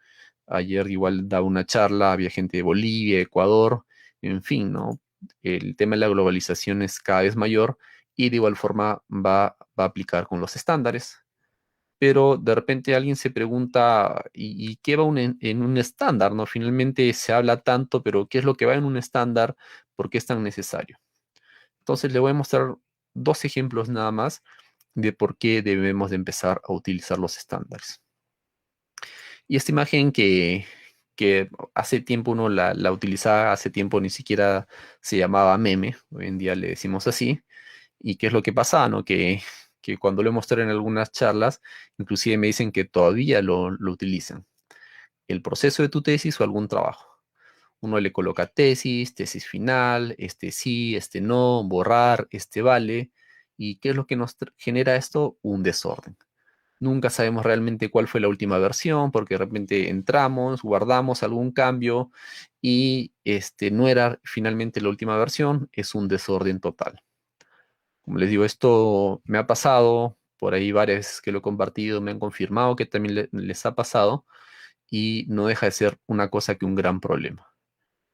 Ayer igual daba una charla, había gente de Bolivia, Ecuador, en fin, ¿no? El tema de la globalización es cada vez mayor y de igual forma va a aplicar con los estándares. Pero de repente alguien se pregunta, ¿y qué va en un estándar, no? Finalmente se habla tanto, pero ¿qué es lo que va en un estándar? ¿Por qué es tan necesario? Entonces le voy a mostrar 2 ejemplos nada más de por qué debemos de empezar a utilizar los estándares. Y esta imagen que hace tiempo uno la utilizaba, hace tiempo ni siquiera se llamaba meme, hoy en día le decimos así. ¿Y qué es lo que pasa, no? Que cuando lo mostré en algunas charlas, inclusive me dicen que todavía lo utilizan. El proceso de tu tesis o algún trabajo. Uno le coloca tesis, tesis final, este sí, este no, borrar, este vale. ¿Y qué es lo que nos genera esto? Un desorden. Nunca sabemos realmente cuál fue la última versión, porque de repente entramos, guardamos algún cambio y no era finalmente la última versión, es un desorden total. Como les digo, esto me ha pasado, por ahí varias veces que lo he compartido, me han confirmado que también les ha pasado y no deja de ser una cosa que un gran problema.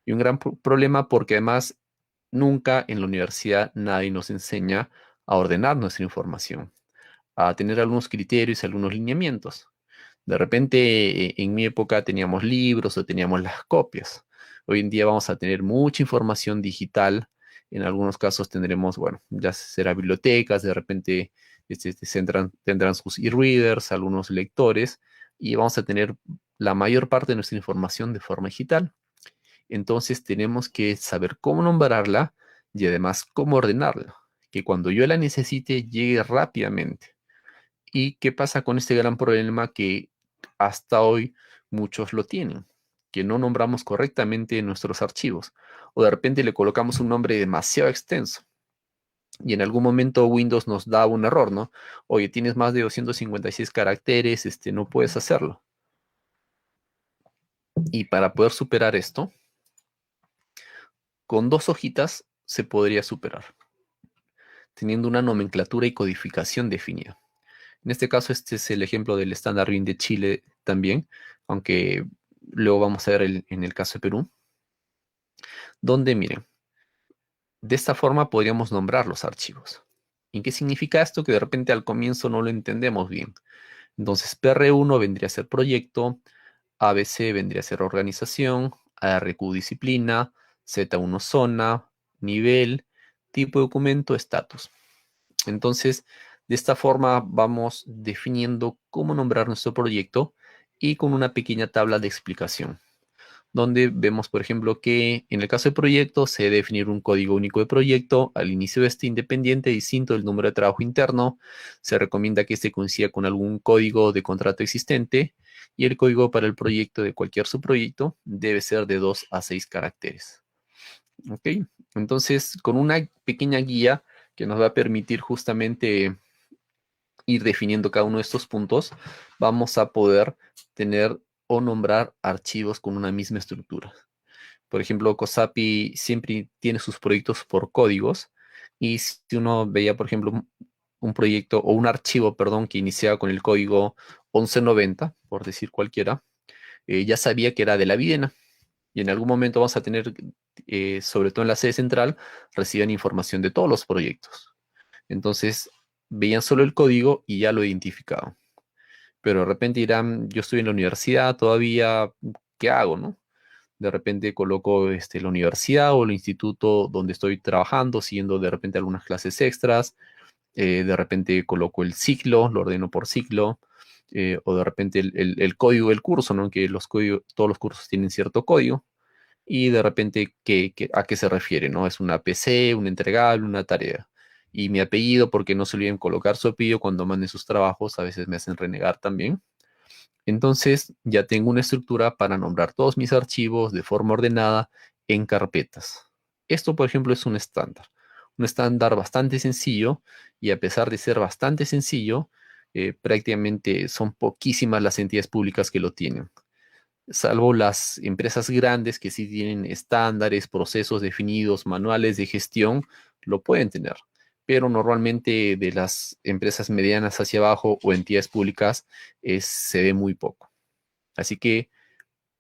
Y un gran problema porque además nunca en la universidad nadie nos enseña a ordenar nuestra información, a tener algunos criterios y algunos lineamientos. De repente, en mi época teníamos libros o teníamos las copias. Hoy en día vamos a tener mucha información digital. En algunos casos tendremos, bueno, ya será bibliotecas, de repente tendrán sus e-readers, algunos lectores, y vamos a tener la mayor parte de nuestra información de forma digital. Entonces tenemos que saber cómo nombrarla y además cómo ordenarla, que cuando yo la necesite llegue rápidamente. ¿Y qué pasa con este gran problema que hasta hoy muchos lo tienen? Que no nombramos correctamente nuestros archivos o de repente le colocamos un nombre demasiado extenso y en algún momento Windows nos da un error, ¿no? Oye, tienes más de 256 caracteres, no puedes hacerlo. Y para poder superar esto, con 2 hojitas se podría superar, teniendo una nomenclatura y codificación definida. En este caso, este es el ejemplo del estándar BIN de Chile también, aunque luego vamos a ver en el caso de Perú, donde miren, de esta forma podríamos nombrar los archivos. ¿Y qué significa esto? Que de repente al comienzo no lo entendemos bien. Entonces, PR1 vendría a ser proyecto, ABC vendría a ser organización, ARQ disciplina, Z1 zona, nivel, tipo de documento, estatus. Entonces, de esta forma vamos definiendo cómo nombrar nuestro proyecto y con una pequeña tabla de explicación, donde vemos, por ejemplo, que en el caso de proyecto se debe definir un código único de proyecto. Al inicio de este independiente, distinto del número de trabajo interno. Se recomienda que este coincida con algún código de contrato existente y el código para el proyecto de cualquier subproyecto debe ser de 2 a 6 caracteres. ¿Ok? Entonces, con una pequeña guía que nos va a permitir justamente ir definiendo cada uno de estos puntos, vamos a poder tener o nombrar archivos con una misma estructura. Por ejemplo, Cosapi siempre tiene sus proyectos por códigos y si uno veía, por ejemplo, un proyecto o un archivo, perdón, que iniciaba con el código 1190, por decir cualquiera, ya sabía que era de la Videna. Y en algún momento vamos a tener, sobre todo en la sede central, reciben información de todos los proyectos. Entonces, veían solo el código y ya lo identificaban. Pero de repente dirán, yo estoy en la universidad todavía, ¿qué hago, no? De repente coloco la universidad o el instituto donde estoy trabajando, siguiendo de repente algunas clases extras. De repente coloco el ciclo, lo ordeno por ciclo. O de repente el código del curso, ¿no? Que todos los cursos tienen cierto código. Y de repente, ¿a qué se refiere, no? Es una PC, un entregable, una tarea. Y mi apellido, porque no se olviden colocar su apellido cuando manden sus trabajos, a veces me hacen renegar también. Entonces ya tengo una estructura para nombrar todos mis archivos de forma ordenada en carpetas. Esto, por ejemplo, es un estándar bastante sencillo y a pesar de ser bastante sencillo, prácticamente son poquísimas las entidades públicas que lo tienen, salvo las empresas grandes que sí tienen estándares, procesos definidos, manuales de gestión, lo pueden tener. Pero normalmente de las empresas medianas hacia abajo o entidades públicas se ve muy poco. Así que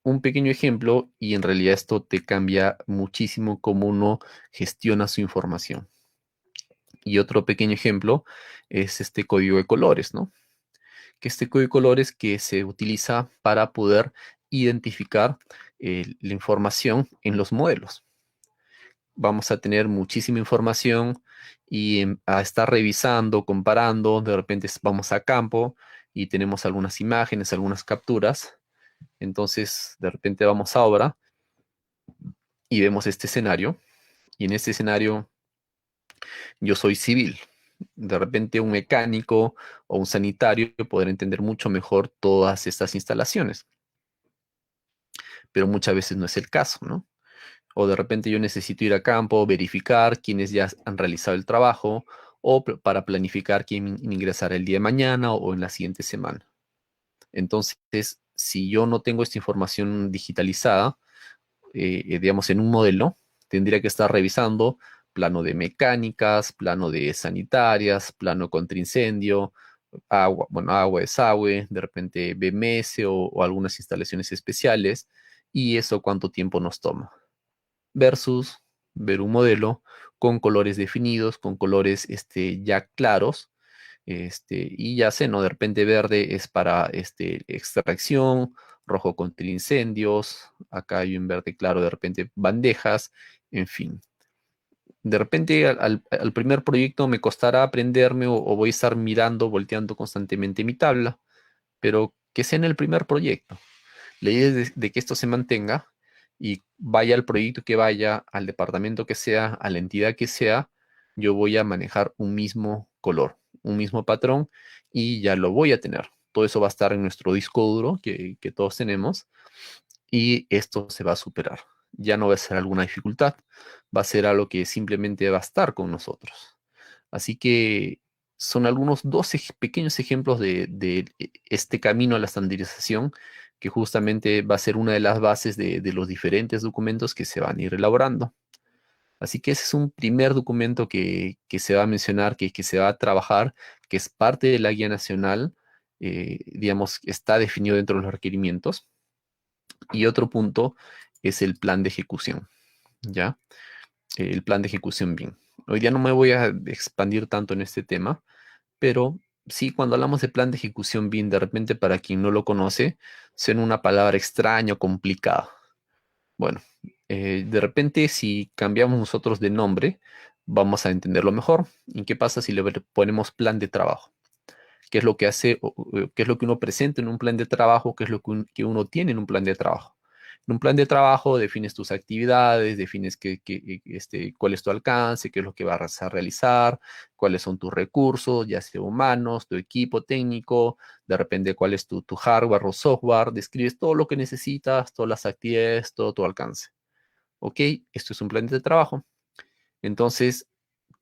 un pequeño ejemplo y en realidad esto te cambia muchísimo cómo uno gestiona su información. Y otro pequeño ejemplo es este código de colores, ¿no? Que este código de colores que se utiliza para poder identificar la información en los modelos. Vamos a tener muchísima información y a estar revisando, comparando, de repente vamos a campo y tenemos algunas imágenes, algunas capturas. Entonces, de repente vamos a obra y vemos este escenario. Y en este escenario yo soy civil. De repente un mecánico o un sanitario podrá entender mucho mejor todas estas instalaciones, pero muchas veces no es el caso, ¿no? O de repente yo necesito ir a campo, verificar quiénes ya han realizado el trabajo o para planificar quién ingresará el día de mañana o en la siguiente semana. Entonces, si yo no tengo esta información digitalizada, digamos, en un modelo, tendría que estar revisando plano de mecánicas, plano de sanitarias, plano contra incendio, agua, bueno, agua, desagüe, de repente BMS o algunas instalaciones especiales, y eso cuánto tiempo nos toma. Versus ver un modelo con colores definidos, con colores ya claros, y ya sé, ¿no? De repente verde es para extracción, rojo contra incendios, acá hay un verde claro, de repente bandejas, en fin. De repente al primer proyecto me costará aprenderme o voy a estar mirando, volteando constantemente mi tabla, pero que sea en el primer proyecto. La idea es de que esto se mantenga y vaya al proyecto que vaya, al departamento que sea, a la entidad que sea, yo voy a manejar un mismo color, un mismo patrón y ya lo voy a tener. Todo eso va a estar en nuestro disco duro que todos tenemos y esto se va a superar. Ya no va a ser alguna dificultad, va a ser algo que simplemente va a estar con nosotros. Así que son algunos pequeños ejemplos de este camino a la estandarización que justamente va a ser una de las bases de los diferentes documentos que se van a ir elaborando. Así que ese es un primer documento que se va a mencionar, que se va a trabajar, que es parte de la guía nacional, digamos, está definido dentro de los requerimientos. Y otro punto es el plan de ejecución, ¿ya? El plan de ejecución BIM. Hoy día no me voy a expandir tanto en este tema, pero sí, cuando hablamos de plan de ejecución BIM, de repente para quien no lo conoce, suena una palabra extraña o complicada. Bueno, de repente si cambiamos nosotros de nombre, vamos a entenderlo mejor. ¿Y qué pasa si le ponemos plan de trabajo? ¿Qué es lo que hace, qué es lo que uno presenta en un plan de trabajo? ¿Qué es lo que, que uno tiene en un plan de trabajo? En un plan de trabajo defines tus actividades, defines cuál es tu alcance, qué es lo que vas a realizar, cuáles son tus recursos, ya sea humanos, tu equipo técnico, de repente cuál es tu hardware o software, describes todo lo que necesitas, todas las actividades, todo tu alcance. ¿Ok? Esto es un plan de trabajo. Entonces,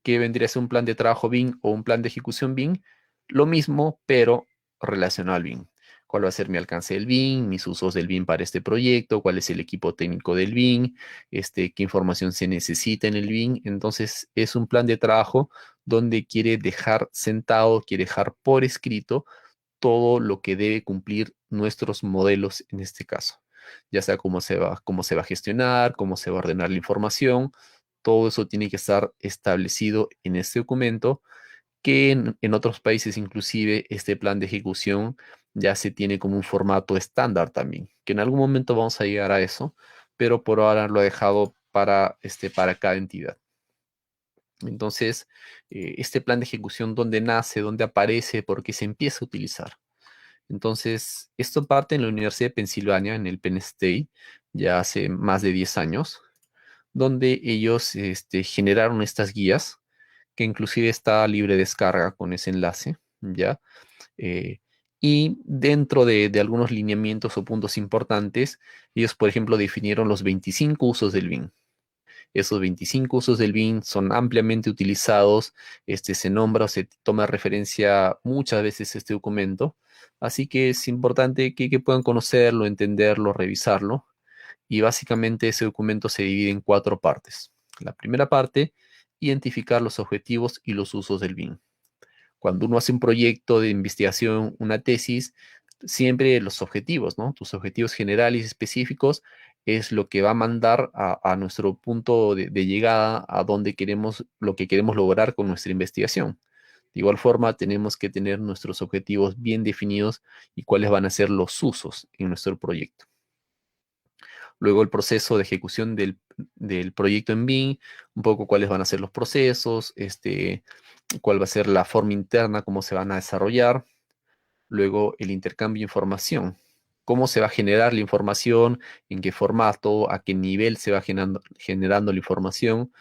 ¿qué vendría a ser un plan de trabajo BIM o un plan de ejecución BIM? Lo mismo, pero relacionado al BIM. ¿Cuál va a ser mi alcance del BIM, mis usos del BIM para este proyecto? ¿Cuál es el equipo técnico del BIM? ¿Qué información se necesita en el BIM? Entonces, es un plan de trabajo donde quiere dejar sentado, quiere dejar por escrito todo lo que debe cumplir nuestros modelos en este caso, ya sea cómo se va a gestionar, cómo se va a ordenar la información, todo eso tiene que estar establecido en este documento, que en otros países inclusive este plan de ejecución ya se tiene como un formato estándar también, que en algún momento vamos a llegar a eso, pero por ahora lo he dejado para cada entidad. Entonces, este plan de ejecución, ¿dónde nace? ¿Dónde aparece? ¿Por qué se empieza a utilizar? Entonces, esto parte en la Universidad de Pensilvania, en el Penn State, ya hace más de 10 años, donde ellos generaron estas guías, que inclusive está libre descarga con ese enlace, ¿ya? Eh, y dentro de algunos lineamientos o puntos importantes, ellos, por ejemplo, definieron los 25 usos del BIM. Esos 25 usos del BIM son ampliamente utilizados, se nombra o se toma referencia muchas veces este documento, así que es importante que puedan conocerlo, entenderlo, revisarlo, y básicamente ese documento se divide en cuatro partes. La primera parte, identificar los objetivos y los usos del BIM. Cuando uno hace un proyecto de investigación, una tesis, siempre los objetivos, ¿no? Tus objetivos generales y específicos es lo que va a mandar a nuestro punto de llegada, a donde queremos, lo que queremos lograr con nuestra investigación. De igual forma, tenemos que tener nuestros objetivos bien definidos y cuáles van a ser los usos en nuestro proyecto. Luego el proceso de ejecución del proyecto en BIM, un poco cuáles van a ser los procesos, cuál va a ser la forma interna, cómo se van a desarrollar. Luego el intercambio de información, cómo se va a generar la información, en qué formato, a qué nivel se va generando la información.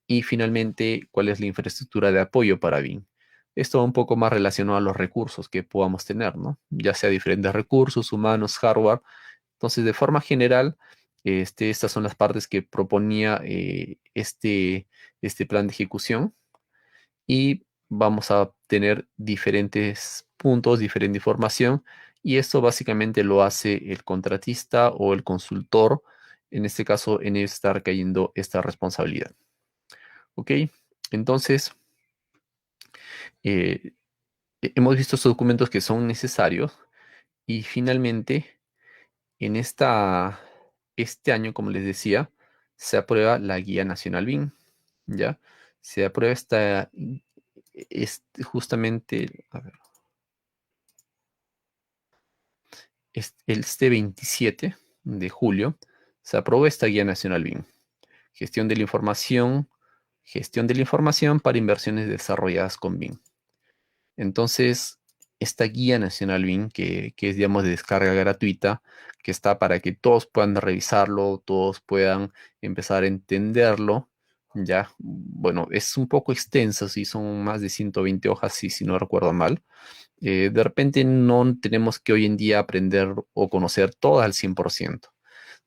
Y finalmente, cuál es la infraestructura de apoyo para BIM. Esto va un poco más relacionado a los recursos que podamos tener, ¿no? Ya sea diferentes recursos, humanos, hardware. Entonces, de forma general, estas son las partes que proponía este plan de ejecución, y vamos a tener diferentes puntos, diferente información, y esto básicamente lo hace el contratista o el consultor, en este caso en estar cayendo esta responsabilidad. ¿Ok? Entonces, eh, hemos visto estos documentos que son necesarios, y finalmente en este año, como les decía, se aprueba la Guía Nacional BIM, ¿ya? Se aprueba justamente, a ver, este 27 de julio, se aprobó esta Guía Nacional BIM. Gestión de la información, gestión de la información para inversiones desarrolladas con BIM. Entonces, esta guía nacional BIM, que es, digamos, de descarga gratuita, que está para que todos puedan revisarlo, todos puedan empezar a entenderlo, ya, bueno, es un poco extenso, sí, son más de 120 hojas, sí, si no recuerdo mal. De repente no tenemos que hoy en día aprender o conocer todas al 100%.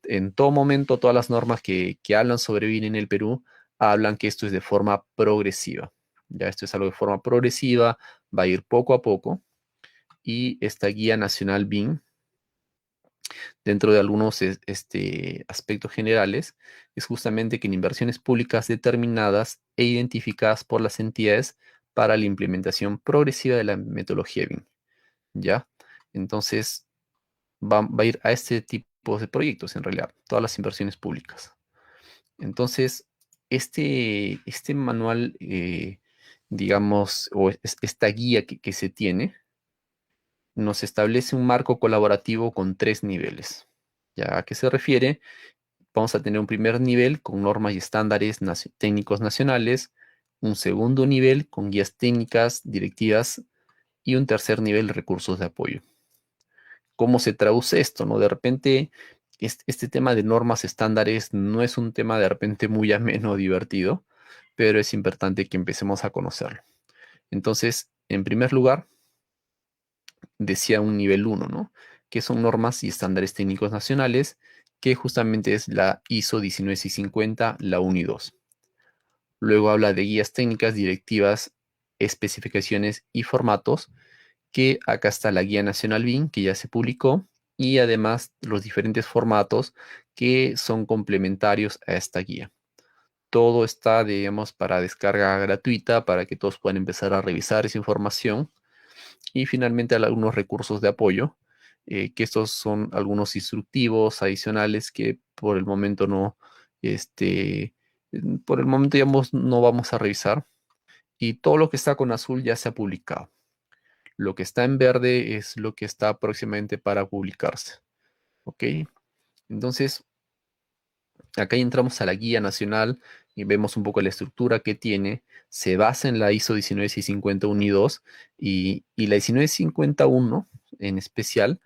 En todo momento, todas las normas que hablan sobre BIM en el Perú hablan que esto es de forma progresiva. Ya esto es algo de forma progresiva, va a ir poco a poco, y esta guía nacional BIM, dentro de algunos aspectos generales, es justamente que en inversiones públicas determinadas e identificadas por las entidades para la implementación progresiva de la metodología BIM. ¿Ya? Entonces, va a ir a este tipo de proyectos, en realidad, todas las inversiones públicas. Entonces, este manual, digamos, o esta guía que se tiene, nos establece un marco colaborativo con tres niveles. ¿Ya a qué se refiere? vamos a tener un primer nivel con normas y estándares técnicos nacionales, un segundo nivel con guías técnicas, directivas y un tercer nivel, recursos de apoyo. ¿Cómo se traduce esto, no? De repente, este tema de normas estándares no es un tema de repente muy ameno o divertido, pero es importante que empecemos a conocerlo. Entonces, en primer lugar, decía un nivel uno, ¿no? Que son normas y estándares técnicos nacionales, que justamente es la ISO 19650, la UNI 2. Luego habla de guías técnicas, directivas, especificaciones y formatos, que acá está la guía nacional BIM, que ya se publicó, y además los diferentes formatos que son complementarios a esta guía. Todo está, digamos, para descarga gratuita, para que todos puedan empezar a revisar esa información. Y finalmente algunos recursos de apoyo, que estos son algunos instructivos adicionales que por el momento no, por el momento, digamos, no vamos a revisar. Y todo lo que está con azul ya se ha publicado. Lo que está en verde es lo que está próximamente para publicarse. ¿Ok? Entonces, acá entramos a la guía nacional y vemos un poco la estructura que tiene. Se basa en la ISO 19650 y 2 y la 19651 en especial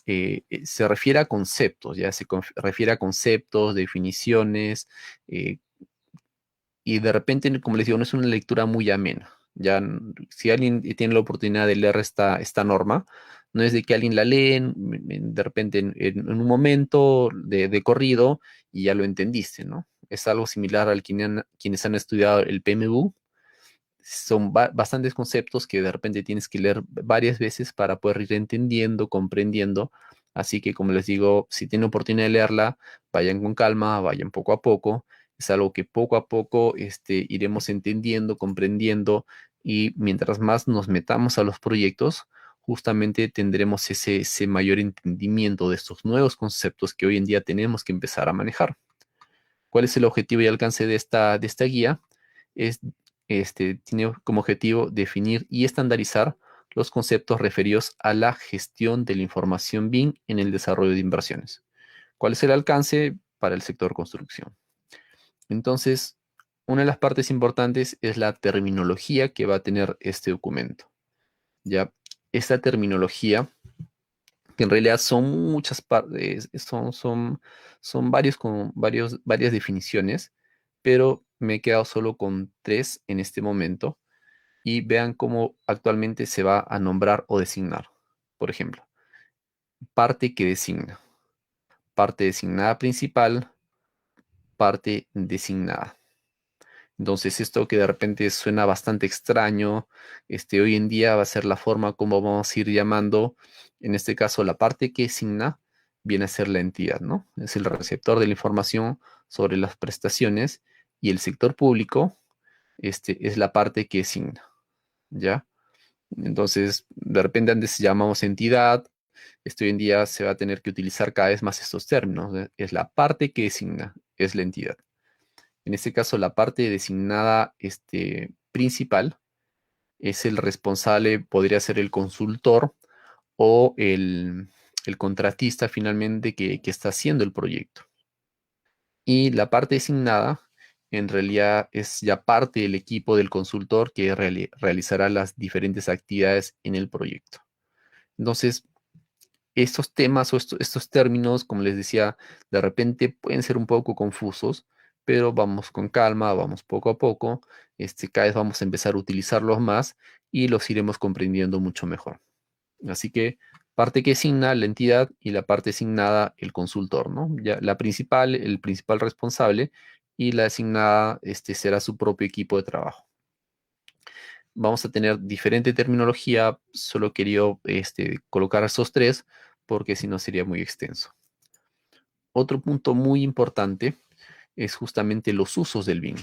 se refiere a conceptos, ya se refiere a conceptos, definiciones, eh, y de repente, como les digo, no es una lectura muy amena. Ya, si alguien tiene la oportunidad de leer esta norma, no es de que alguien la lee de repente en un momento de corrido y ya lo entendiste, ¿no? Es algo similar al quienes han estudiado el PMU. Son bastantes conceptos que de repente tienes que leer varias veces para poder ir entendiendo, comprendiendo. Así que, como les digo, si tienen oportunidad de leerla, vayan con calma, vayan poco a poco. Es algo que poco a poco iremos entendiendo, comprendiendo, y mientras más nos metamos a los proyectos, justamente tendremos ese mayor entendimiento de estos nuevos conceptos que hoy en día tenemos que empezar a manejar. ¿Cuál es el objetivo y alcance de esta guía? Es, tiene como objetivo definir y estandarizar los conceptos referidos a la gestión de la información BIM en el desarrollo de inversiones. ¿Cuál es el alcance para el sector construcción? Entonces, una de las partes importantes es la terminología que va a tener este documento. Ya, esta terminología, que en realidad son muchas partes, son varias definiciones, pero me he quedado solo con tres en este momento, y vean cómo actualmente se va a nombrar o designar. Por ejemplo, parte que designa, parte designada principal, parte designada. Entonces, esto que de repente suena bastante extraño, hoy en día va a ser la forma como vamos a ir llamando, en este caso, la parte que designa viene a ser la entidad, ¿no? Es el receptor de la información sobre las prestaciones, y el sector público, es la parte que designa, ¿ya? Entonces, de repente antes llamamos entidad, hoy en día se va a tener que utilizar cada vez más estos términos, ¿eh? Es la parte que designa, es la entidad. En este caso, la parte designada principal es el responsable, podría ser el consultor o el contratista finalmente que está haciendo el proyecto. Y la parte designada en realidad es ya parte del equipo del consultor que realizará las diferentes actividades en el proyecto. Entonces, estos temas o estos términos, como les decía, de repente pueden ser un poco confusos, pero vamos con calma, vamos poco a poco, cada vez vamos a empezar a utilizarlos más y los iremos comprendiendo mucho mejor. Así que parte que asigna la entidad y la parte asignada el consultor, ¿no? Ya la principal, el principal responsable, y la asignada será su propio equipo de trabajo. Vamos a tener diferente terminología, solo quería colocar esos tres porque si no sería muy extenso. Otro punto muy importante es justamente los usos del BIM.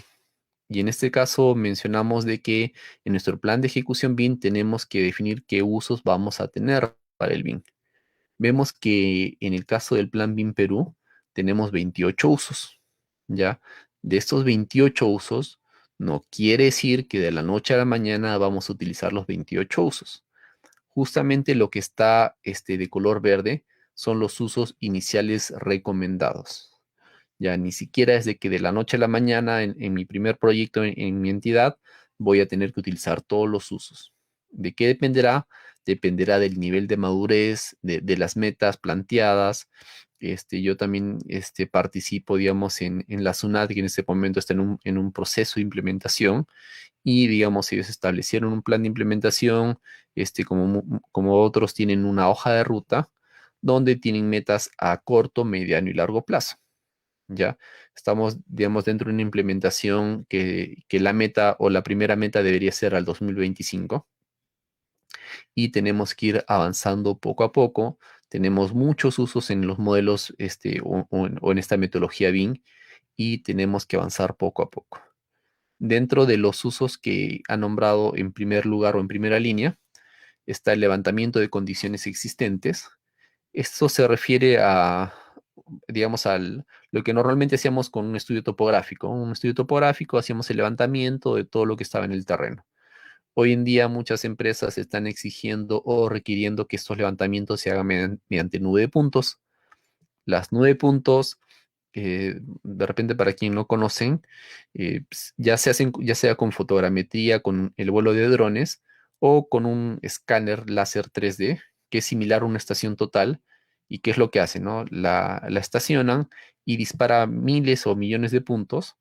Y en este caso mencionamos de que en nuestro plan de ejecución BIM tenemos que definir qué usos vamos a tener para el BIM. Vemos que en el caso del plan BIM Perú tenemos 28 usos, ¿ya? De estos 28 usos, no quiere decir que de la noche a la mañana vamos a utilizar los 28 usos. Justamente lo que está de color verde son los usos iniciales recomendados. Ya ni siquiera es de que de la noche a la mañana en mi primer proyecto en mi entidad voy a tener que utilizar todos los usos. ¿De qué dependerá? Dependerá del nivel de madurez, de las metas planteadas. Yo también participo, digamos, en la SUNAT, que en este momento está en un proceso de implementación, y, digamos, ellos establecieron un plan de implementación, como otros tienen una hoja de ruta, donde tienen metas a corto, mediano y largo plazo. ¿Ya? Estamos, digamos, dentro de una implementación que la meta o la primera meta debería ser al 2025 y tenemos que ir avanzando poco a poco. Tenemos muchos usos en los modelos o en esta metodología BIM y tenemos que avanzar poco a poco. Dentro de los usos que ha nombrado en primer lugar o en primera línea está el levantamiento de condiciones existentes. Esto se refiere a, digamos, lo que normalmente hacíamos con un estudio topográfico. Un estudio topográfico hacíamos el levantamiento de todo lo que estaba en el terreno. Hoy en día muchas empresas están exigiendo o requiriendo que estos levantamientos se hagan mediante nube de puntos. Las nube de puntos, de repente para quien no conocen, ya se hacen, ya sea con fotogrametría, con el vuelo de drones o con un escáner láser 3D, que es similar a una estación total. ¿Y qué es lo que hace, no? La estacionan y dispara miles o millones de puntos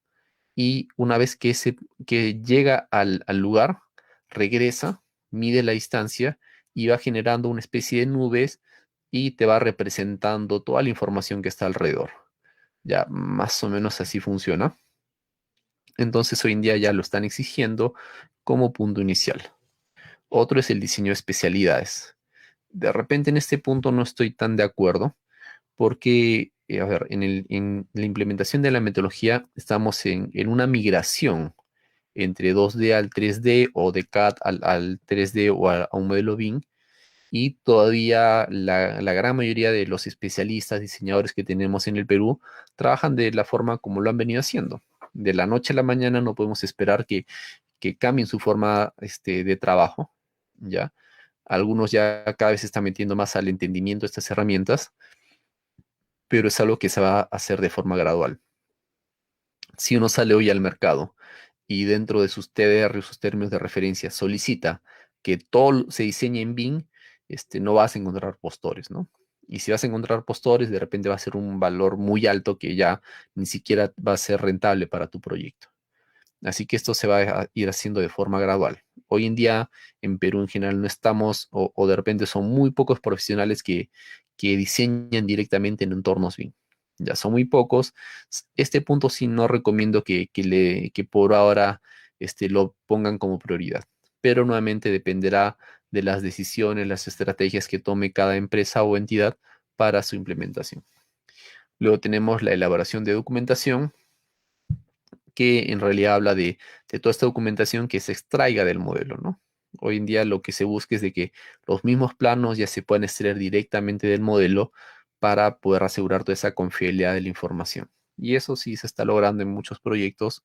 y una vez que llega al lugar, regresa, mide la distancia y va generando una especie de nubes y te va representando toda la información que está alrededor. Ya más o menos así funciona. Entonces hoy en día ya lo están exigiendo como punto inicial. Otro es el diseño de especialidades. De repente en este punto no estoy tan de acuerdo porque, a ver, en la implementación de la metodología estamos en una migración entre 2D al 3D o de CAD al 3D o a un modelo BIM. Y todavía la gran mayoría de los especialistas, diseñadores que tenemos en el Perú, trabajan de la forma como lo han venido haciendo. De la noche a la mañana no podemos esperar que cambien su forma de trabajo, ¿ya? Algunos ya cada vez se están metiendo más al entendimiento de estas herramientas, pero es algo que se va a hacer de forma gradual. Si uno sale hoy al mercado y dentro de sus TDR, sus términos de referencia, solicita que todo se diseñe en BIM, no vas a encontrar postores, ¿no? Y si vas a encontrar postores, de repente va a ser un valor muy alto que ya ni siquiera va a ser rentable para tu proyecto. Así que esto se va a ir haciendo de forma gradual. Hoy en día en Perú en general no estamos, o de repente son muy pocos profesionales que diseñan directamente en entornos BIM. Ya son muy pocos. Este punto sí no recomiendo que por ahora lo pongan como prioridad. Pero nuevamente dependerá de las decisiones, las estrategias que tome cada empresa o entidad para su implementación. Luego tenemos la elaboración de documentación que en realidad habla de toda esta documentación que se extraiga del modelo, ¿no? Hoy en día lo que se busca es de que los mismos planos ya se puedan extraer directamente del modelo para poder asegurar toda esa confiabilidad de la información. Y eso sí se está logrando en muchos proyectos.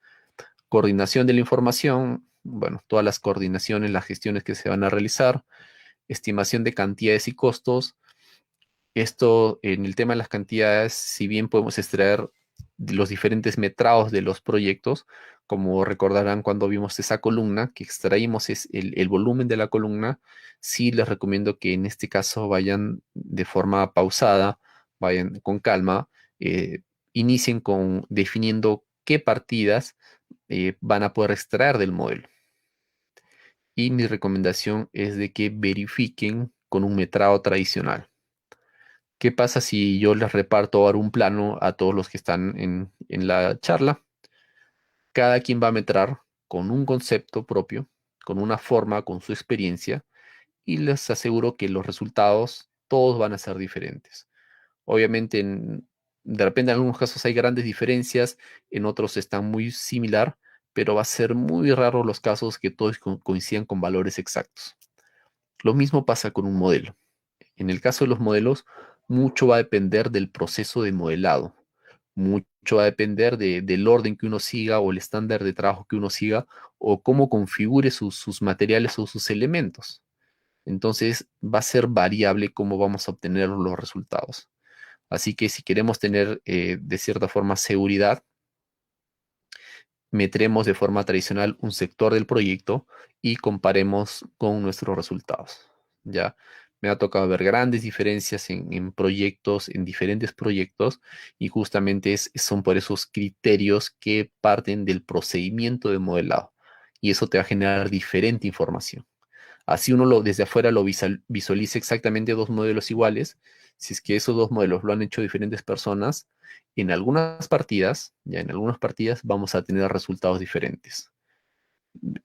Coordinación de la información, bueno, todas las coordinaciones, las gestiones que se van a realizar, estimación de cantidades y costos. Esto, en el tema de las cantidades, si bien podemos extraer los diferentes metrados de los proyectos, como recordarán cuando vimos esa columna, que extraímos es el volumen de la columna, sí les recomiendo que en este caso vayan de forma pausada, vayan con calma, inicien con definiendo qué partidas van a poder extraer del modelo. Y mi recomendación es de que verifiquen con un metrado tradicional. ¿Qué pasa si yo les reparto ahora un plano a todos los que están en la charla? Cada quien va a metrar con un concepto propio, con una forma, con su experiencia, y les aseguro que los resultados todos van a ser diferentes. Obviamente, de repente en algunos casos hay grandes diferencias, en otros están muy similar, pero va a ser muy raro los casos que todos coincidan con valores exactos. Lo mismo pasa con un modelo. En el caso de los modelos, mucho va a depender del proceso de modelado. Mucho va a depender del orden que uno siga o el estándar de trabajo que uno siga o cómo configure sus materiales o sus elementos. Entonces va a ser variable cómo vamos a obtener los resultados. Así que si queremos tener de cierta forma seguridad, metremos de forma tradicional un sector del proyecto y comparemos con nuestros resultados. ¿Ya? Me ha tocado ver grandes diferencias en proyectos, en diferentes proyectos, y justamente son por esos criterios que parten del procedimiento de modelado. Y eso te va a generar diferente información. Así uno desde afuera lo visualiza exactamente dos modelos iguales. Si es que esos dos modelos lo han hecho diferentes personas, en algunas partidas, ya en algunas partidas vamos a tener resultados diferentes.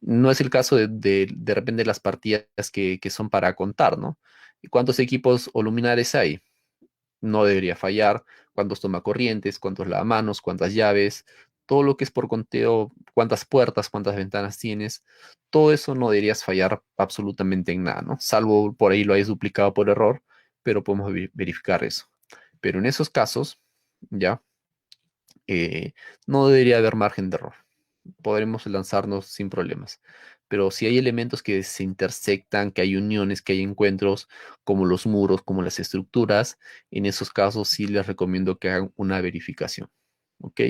No es el caso de repente las partidas que son para contar, ¿no? ¿Cuántos equipos o luminares hay? No debería fallar. ¿Cuántos tomacorrientes? ¿Cuántos lavamanos? ¿Cuántas llaves? Todo lo que es por conteo, cuántas puertas, cuántas ventanas tienes, todo eso no deberías fallar absolutamente en nada, ¿no? Salvo por ahí lo hayas duplicado por error, pero podemos verificar eso. Pero en esos casos, ya, eh, no debería haber margen de error. Podremos lanzarnos sin problemas. Pero si hay elementos que se intersectan, que hay uniones, que hay encuentros, como los muros, como las estructuras, en esos casos sí les recomiendo que hagan una verificación. ¿Ok?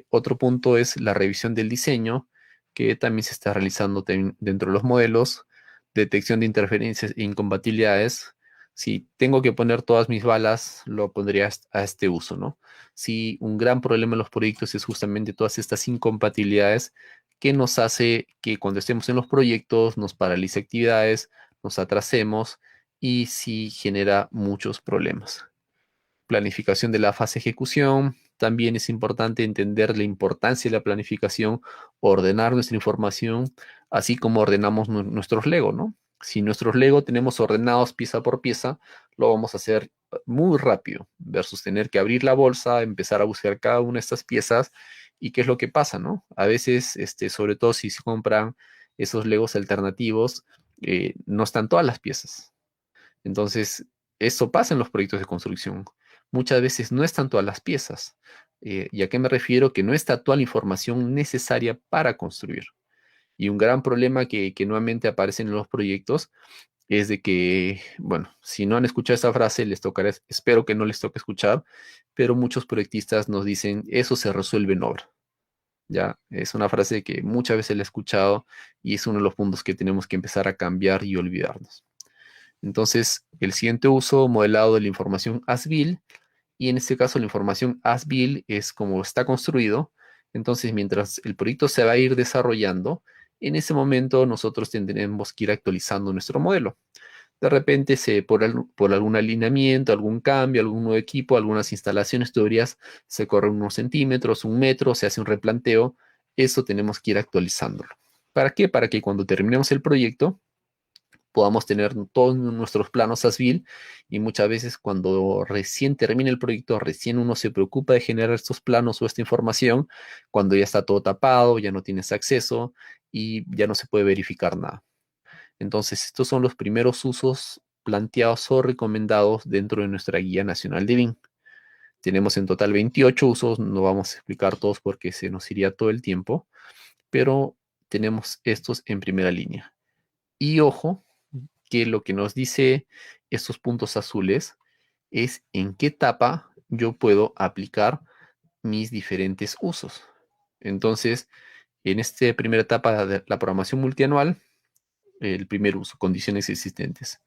Otro punto es la revisión del diseño, que también se está realizando dentro de los modelos, detección de interferencias e incompatibilidades. Si tengo que poner todas mis balas, lo pondría a este uso, ¿no? Si un gran problema en los proyectos es justamente todas estas incompatibilidades que nos hace que cuando estemos en los proyectos nos paralice actividades, nos atrasemos y sí genera muchos problemas. Planificación de la fase ejecución. También es importante entender la importancia de la planificación, ordenar nuestra información, así como ordenamos nuestros Lego, ¿no? Si nuestros Lego tenemos ordenados pieza por pieza, lo vamos a hacer muy rápido, versus tener que abrir la bolsa, empezar a buscar cada una de estas piezas. ¿Y qué es lo que pasa, no? A veces, sobre todo si se compran esos Legos alternativos, no están todas las piezas. Entonces, eso pasa en los proyectos de construcción. Muchas veces no están todas las piezas. ¿Y a qué me refiero? Que no está toda la información necesaria para construir. Y un gran problema que nuevamente aparece en los proyectos es de que, bueno, si no han escuchado esta frase, les tocará, espero que no les toque escuchar, pero muchos proyectistas nos dicen, eso se resuelve en obra. Ya, es una frase que muchas veces la he escuchado y es uno de los puntos que tenemos que empezar a cambiar y olvidarnos. Entonces, el siguiente uso, modelado de la información as-built, y en este caso la información as-built es como está construido. Entonces, mientras el proyecto se va a ir desarrollando, en ese momento nosotros tendremos que ir actualizando nuestro modelo. De repente, por algún alineamiento, algún cambio, algún nuevo equipo, algunas instalaciones, tuberías, se corren unos centímetros, un metro, se hace un replanteo. Eso tenemos que ir actualizándolo. ¿Para qué? Para que cuando terminemos el proyecto, podamos tener todos nuestros planos as-built, y muchas veces cuando recién termina el proyecto, recién uno se preocupa de generar estos planos o esta información, cuando ya está todo tapado, ya no tienes acceso y ya no se puede verificar nada. Entonces, estos son los primeros usos planteados o recomendados dentro de nuestra Guía Nacional de BIM. Tenemos en total 28 usos, no vamos a explicar todos porque se nos iría todo el tiempo, pero tenemos estos en primera línea. Y ojo, que lo que nos dice estos puntos azules es en qué etapa yo puedo aplicar mis diferentes usos. Entonces, en esta primera etapa de la programación multianual, el primer uso, condiciones existentes.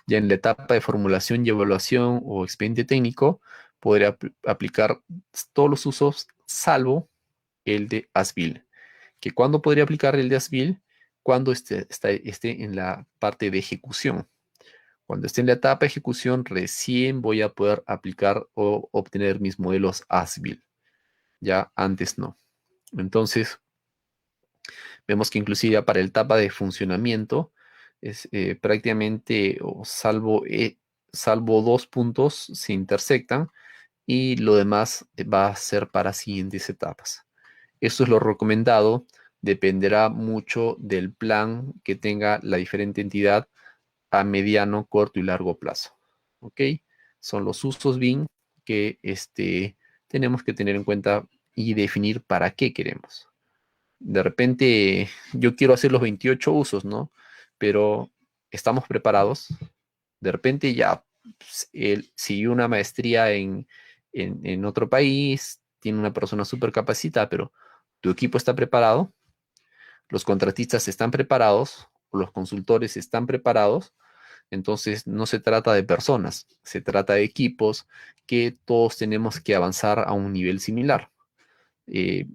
Ya en la etapa de formulación y evaluación o expediente técnico, podré aplicar todos los usos salvo el de as-built. ¿Que cuándo podría aplicar el de as-built? Cuando esté en la parte de ejecución. Cuando esté en la etapa de ejecución, recién voy a poder aplicar o obtener mis modelos as-built. Ya antes no. Entonces, vemos que inclusive ya para la etapa de funcionamiento, es prácticamente, o salvo dos puntos, se intersectan y lo demás va a ser para siguientes etapas. Esto es lo recomendado. Dependerá mucho del plan que tenga la diferente entidad a mediano, corto y largo plazo. ¿Ok? Son los usos BIM que tenemos que tener en cuenta y definir para qué queremos. De repente, yo quiero hacer los 28 usos, ¿no? Pero estamos preparados. De repente ya él siguió una maestría en otro país, tiene una persona súper capacitada, pero tu equipo está preparado, los contratistas están preparados, los consultores están preparados, entonces no se trata de personas, se trata de equipos que todos tenemos que avanzar a un nivel similar. Eh,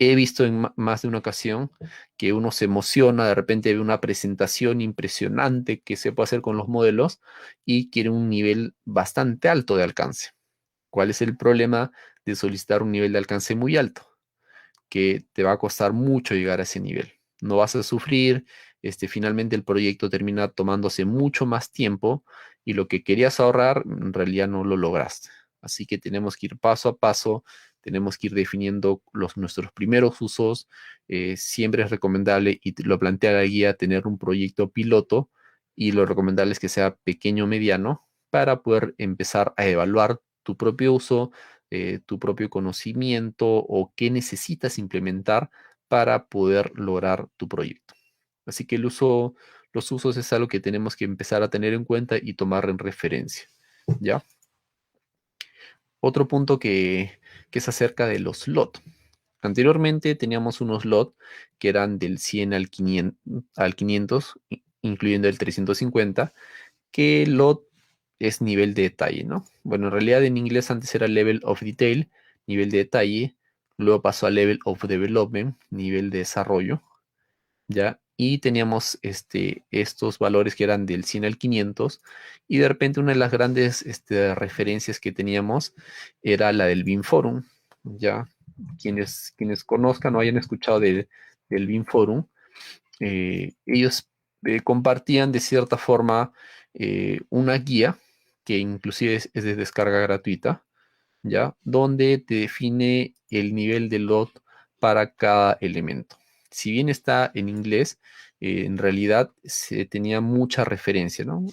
He visto en más de una ocasión que uno se emociona, de repente ve una presentación impresionante que se puede hacer con los modelos y quiere un nivel bastante alto de alcance. ¿Cuál es el problema de solicitar un nivel de alcance muy alto? Que te va a costar mucho llegar a ese nivel. No vas a sufrir, finalmente el proyecto termina tomándose mucho más tiempo y lo que querías ahorrar en realidad no lo lograste. Así que tenemos que ir paso a paso, tenemos que ir definiendo nuestros primeros usos. Siempre es recomendable, y lo plantea la guía, tener un proyecto piloto y lo recomendable es que sea pequeño o mediano para poder empezar a evaluar tu propio uso, tu propio conocimiento o qué necesitas implementar para poder lograr tu proyecto. Así que los usos es algo que tenemos que empezar a tener en cuenta y tomar en referencia. ¿Ya? Otro punto que es acerca de los LOT. Anteriormente teníamos unos LOT que eran del 100 al 500, incluyendo el 350, que LOT es nivel de detalle, ¿no? Bueno, en realidad en inglés antes era Level of Detail, nivel de detalle, luego pasó a Level of Development, nivel de desarrollo, ¿ya? Y teníamos estos valores que eran del 100 al 500, y de repente una de las grandes referencias que teníamos era la del BIM Forum, ¿ya? Quienes conozcan o hayan escuchado del BIM Forum, ellos compartían de cierta forma una guía que inclusive es de descarga gratuita, ¿ya? Donde te define el nivel de lot para cada elemento. Si bien está en inglés, en realidad se tenía mucha referencia, ¿no?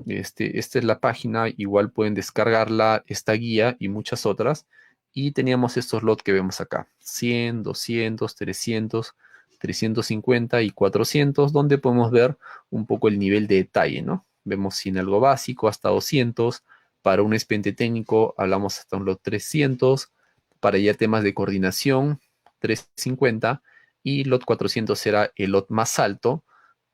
Esta es la página, igual pueden descargarla, esta guía y muchas otras. Y teníamos estos lots que vemos acá, 100, 200, 300, 350 y 400, donde podemos ver un poco el nivel de detalle, ¿no? Vemos sin algo básico hasta 200, para un expediente técnico hablamos hasta un lot 300, para ya temas de coordinación 350, y lot 400 será el lot más alto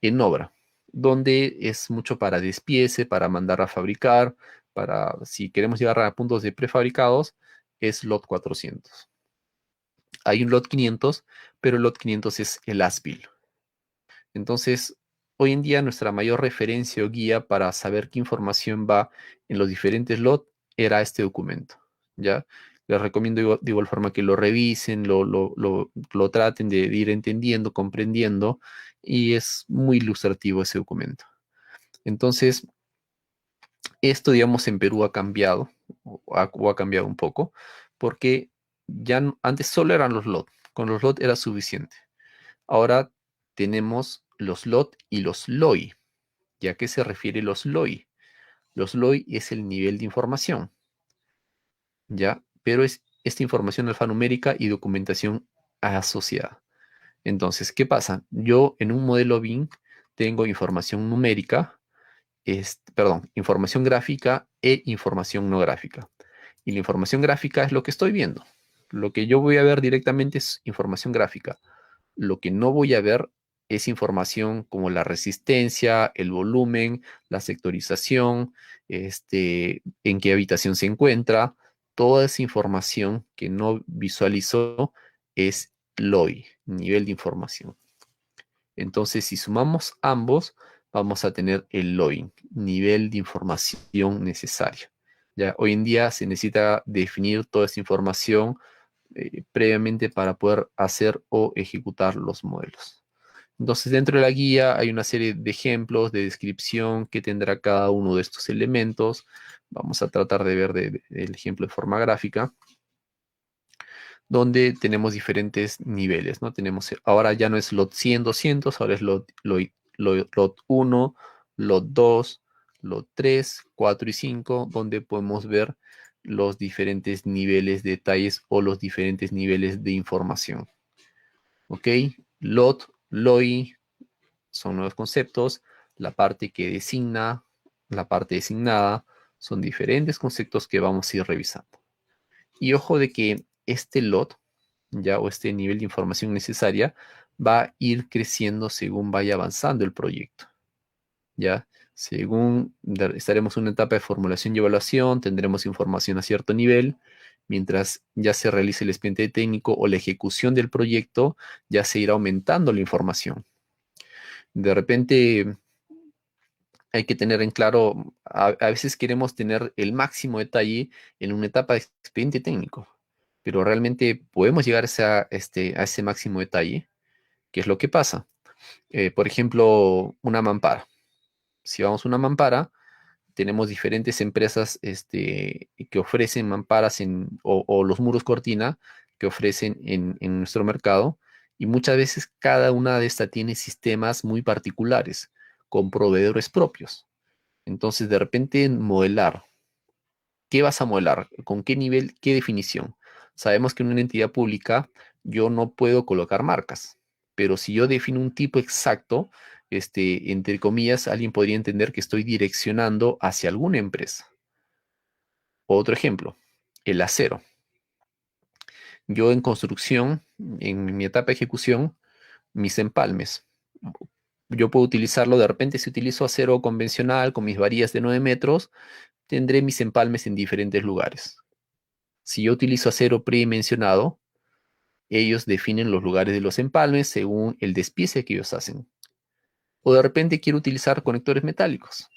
en obra, donde es mucho para despiece, para mandar a fabricar, para si queremos llegar a puntos de prefabricados, es lot 400. Hay un lot 500, pero el lot 500 es el ASBIL. Entonces, hoy en día nuestra mayor referencia o guía para saber qué información va en los diferentes lots era este documento, ¿ya? Les recomiendo de igual forma que lo revisen, lo traten de ir entendiendo, comprendiendo, y es muy ilustrativo ese documento. Entonces, esto, digamos, en Perú ha cambiado, o ha cambiado un poco, porque ya antes solo eran los LOT, con los LOT era suficiente. Ahora tenemos los LOT y los LOI. ¿Y a qué se refiere los LOI? Los LOI es el nivel de información, ¿ya? Pero es esta información alfanumérica y documentación asociada. Entonces, ¿qué pasa? Yo en un modelo BIM tengo información numérica, perdón, información gráfica e información no gráfica. Y la información gráfica es lo que estoy viendo. Lo que yo voy a ver directamente es información gráfica. Lo que no voy a ver es información como la resistencia, el volumen, la sectorización, en qué habitación se encuentra. Toda esa información que no visualizo es LOI, nivel de información. Entonces, si sumamos ambos, vamos a tener el LOI, nivel de información necesaria. Ya, hoy en día se necesita definir toda esta información previamente para poder hacer o ejecutar los modelos. Entonces, dentro de la guía hay una serie de ejemplos de descripción que tendrá cada uno de estos elementos. Vamos a tratar de ver el ejemplo de forma gráfica, donde tenemos diferentes niveles, ¿no? Ahora ya no es lot 100, 200, ahora es lot 1, lot 2, lot 3, 4 y 5, donde podemos ver los diferentes niveles de detalles o los diferentes niveles de información. ¿Ok? Lot, LOI son nuevos conceptos, la parte que designa, la parte designada, Son diferentes conceptos que vamos a ir revisando. Y ojo de que este lot, ya, o este nivel de información necesaria, va a ir creciendo según vaya avanzando el proyecto, ¿ya? Estaremos en una etapa de formulación y evaluación, tendremos información a cierto nivel, mientras ya se realice el expediente técnico o la ejecución del proyecto, ya se irá aumentando la información. De repente hay que tener en claro, a veces queremos tener el máximo detalle en una etapa de expediente técnico, pero realmente podemos llegar a ese máximo detalle. ¿Qué es lo que pasa? Por ejemplo, una mampara. Si vamos a una mampara, tenemos diferentes empresas que ofrecen mamparas o los muros cortina que ofrecen en nuestro mercado, y muchas veces cada una de estas tiene sistemas muy particulares con proveedores propios. Entonces, de repente, modelar. ¿Qué vas a modelar? ¿Con qué nivel? ¿Qué definición? Sabemos que en una entidad pública yo no puedo colocar marcas, pero si yo defino un tipo exacto, entre comillas, alguien podría entender que estoy direccionando hacia alguna empresa. Otro ejemplo, el acero. Yo en construcción, en mi etapa de ejecución, mis empalmes. Yo puedo utilizarlo, de repente si utilizo acero convencional con mis varillas de 9 metros, tendré mis empalmes en diferentes lugares. Si yo utilizo acero predimensionado, ellos definen los lugares de los empalmes según el despiece que ellos hacen. O de repente quiero utilizar conectores metálicos.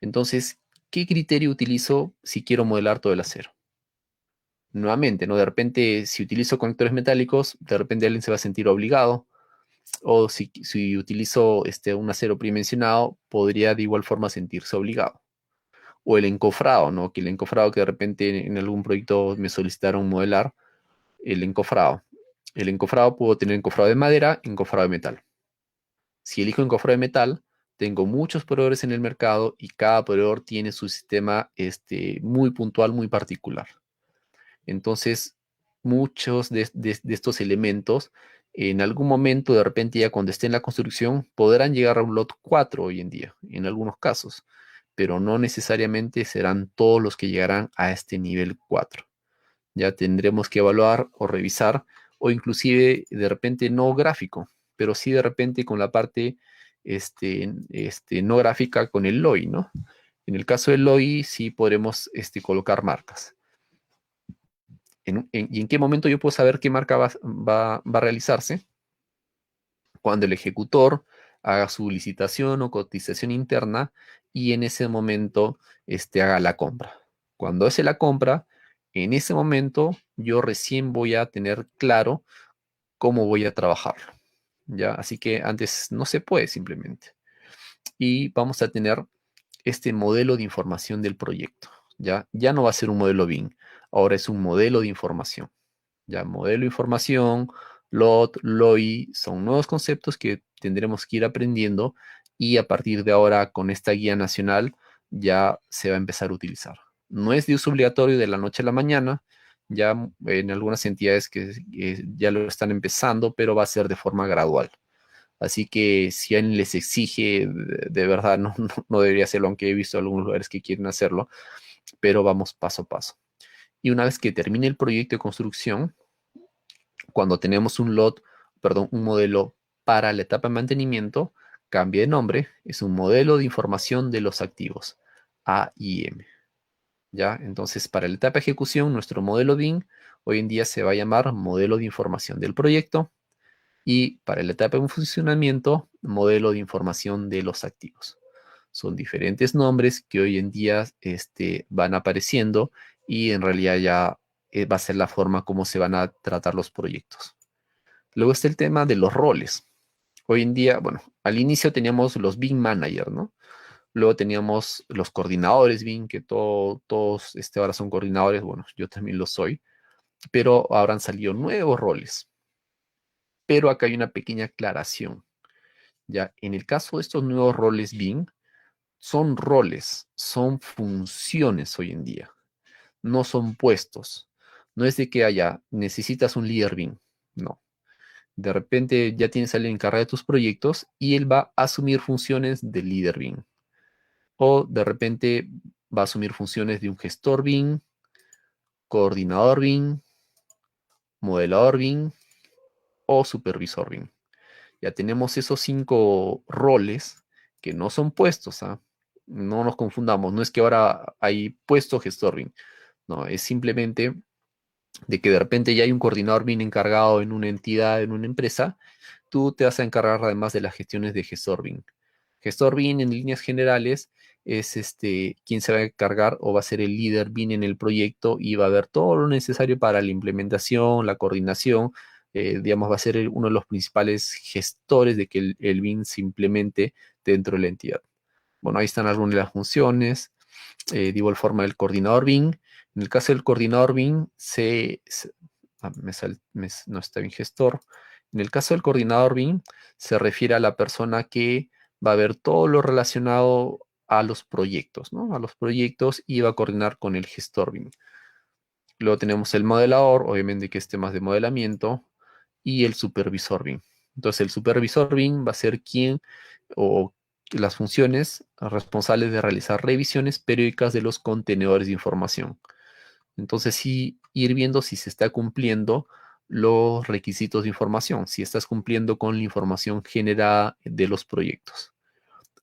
Entonces, ¿qué criterio utilizo si quiero modelar todo el acero? Nuevamente, ¿no? De repente, si utilizo conectores metálicos, de repente alguien se va a sentir obligado. O si utilizo un acero predimensionado, podría de igual forma sentirse obligado. O el encofrado, ¿no? Que el encofrado que de repente en algún proyecto me solicitaron modelar, el encofrado. El encofrado puedo tener encofrado de madera, encofrado de metal. Si elijo encofrado de metal, tengo muchos proveedores en el mercado y cada proveedor tiene su sistema muy puntual, muy particular. Entonces, muchos de estos elementos, en algún momento, de repente ya cuando esté en la construcción, podrán llegar a un lot 4 hoy en día, en algunos casos, pero no necesariamente serán todos los que llegarán a este nivel 4. Ya tendremos que evaluar o revisar, o inclusive de repente no gráfico, pero sí de repente con la parte no gráfica con el LOI, ¿no? En el caso del LOI sí podremos colocar marcas. ¿Y en qué momento yo puedo saber qué marca va a realizarse? Cuando el ejecutor haga su licitación o cotización interna y en ese momento haga la compra. Cuando hace la compra, en ese momento yo recién voy a tener claro cómo voy a trabajarlo, ¿ya? Así que antes no se puede simplemente. Y vamos a tener este modelo de información del proyecto, ¿ya? Ya no va a ser un modelo BIM, ahora es un modelo de información. Ya, modelo de información, LOT, LOI, son nuevos conceptos que tendremos que ir aprendiendo y a partir de ahora con esta guía nacional ya se va a empezar a utilizar. No es de uso obligatorio de la noche a la mañana, ya en algunas entidades que ya lo están empezando, pero va a ser de forma gradual. Así que si alguien les exige, de verdad no debería hacerlo, aunque he visto algunos lugares que quieren hacerlo, pero vamos paso a paso. Y una vez que termine el proyecto de construcción, cuando tenemos un modelo para la etapa de mantenimiento, cambia de nombre, es un modelo de información de los activos, AIM. ¿Ya? Entonces, para la etapa de ejecución, nuestro modelo BIM hoy en día se va a llamar modelo de información del proyecto y para la etapa de funcionamiento, modelo de información de los activos. Son diferentes nombres que hoy en día van apareciendo y en realidad ya va a ser la forma como se van a tratar los proyectos. Luego está el tema de los roles. Hoy en día, bueno, al inicio teníamos los BIM Manager, ¿no? Luego teníamos los coordinadores BIM, que todos ahora son coordinadores, bueno, yo también lo soy, pero habrán salido nuevos roles. Pero acá hay una pequeña aclaración, ¿ya? En el caso de estos nuevos roles BIM, son roles, son funciones hoy en día, no son puestos. No es de que necesitas un líder BIM, no. De repente ya tienes a alguien encargado de tus proyectos y él va a asumir funciones de líder BIM. O de repente va a asumir funciones de un gestor BIM, coordinador BIM, modelador BIM o supervisor BIM. Ya tenemos esos 5 roles que no son puestos, ¿ah? No nos confundamos, no es que ahora hay puesto gestor BIM, no, es simplemente de que de repente ya hay un coordinador BIM encargado en una entidad, en una empresa, tú te vas a encargar además de las gestiones de gestor BIM. Gestor BIM en líneas generales es quien se va a encargar o va a ser el líder BIM en el proyecto y va a ver todo lo necesario para la implementación, la coordinación, digamos, va a ser uno de los principales gestores de que el BIM se implemente dentro de la entidad. Bueno, ahí están algunas de las funciones. De igual forma, el coordinador BIM. En el caso del coordinador BIM, no está bien gestor. En el caso del coordinador BIM, se refiere a la persona que va a ver todo lo relacionado a los proyectos, ¿no? A los proyectos y va a coordinar con el gestor BIM. Luego tenemos el modelador, obviamente que es temas de modelamiento, y el supervisor BIM. Entonces, el supervisor BIM va a ser quien o las funciones responsables de realizar revisiones periódicas de los contenedores de información. Entonces, sí, ir viendo si se está cumpliendo los requisitos de información, si estás cumpliendo con la información generada de los proyectos.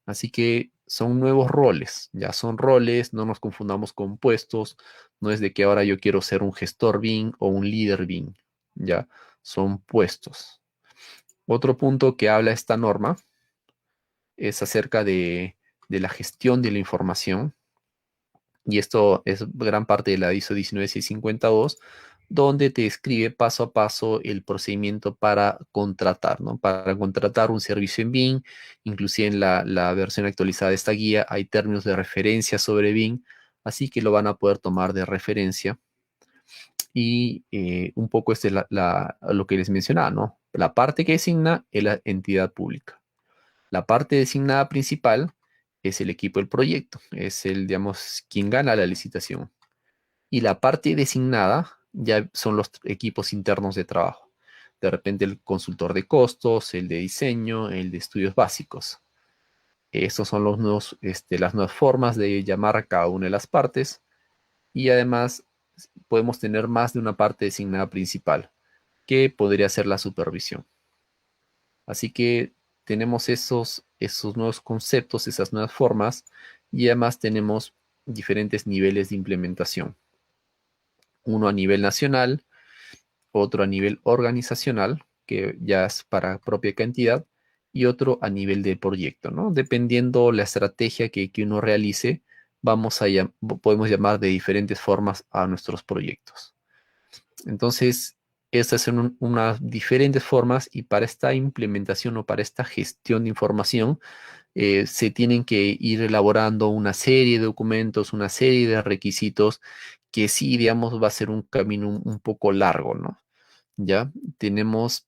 Así que son nuevos roles, ya son roles, no nos confundamos con puestos, no es de que ahora yo quiero ser un gestor BIM o un líder BIM, ya son puestos. Otro punto que habla esta norma es acerca de la gestión de la información, y esto es gran parte de la ISO 19652, donde te describe paso a paso el procedimiento para contratar, ¿no? Para contratar un servicio en BIM, inclusive en la versión actualizada de esta guía hay términos de referencia sobre BIM, así que lo van a poder tomar de referencia. Y un poco es lo que les mencionaba, ¿no? La parte que designa es la entidad pública. La parte designada principal es el equipo del proyecto, es el, digamos, quien gana la licitación. Y la parte designada ya son los equipos internos de trabajo. De repente el consultor de costos, el de diseño, el de estudios básicos. Estos son las nuevas formas de llamar a cada una de las partes. Y además podemos tener más de una parte designada principal, que podría ser la supervisión. Así que tenemos esos nuevos conceptos, esas nuevas formas, y además tenemos diferentes niveles de implementación. Uno a nivel nacional, otro a nivel organizacional, que ya es para propia cantidad, y otro a nivel de proyecto, ¿no? Dependiendo la estrategia que uno realice, podemos llamar de diferentes formas a nuestros proyectos. Entonces, estas son unas diferentes formas y para esta implementación o para esta gestión de información se tienen que ir elaborando una serie de documentos, una serie de requisitos que sí, digamos, va a ser un camino un poco largo, ¿no? Ya tenemos,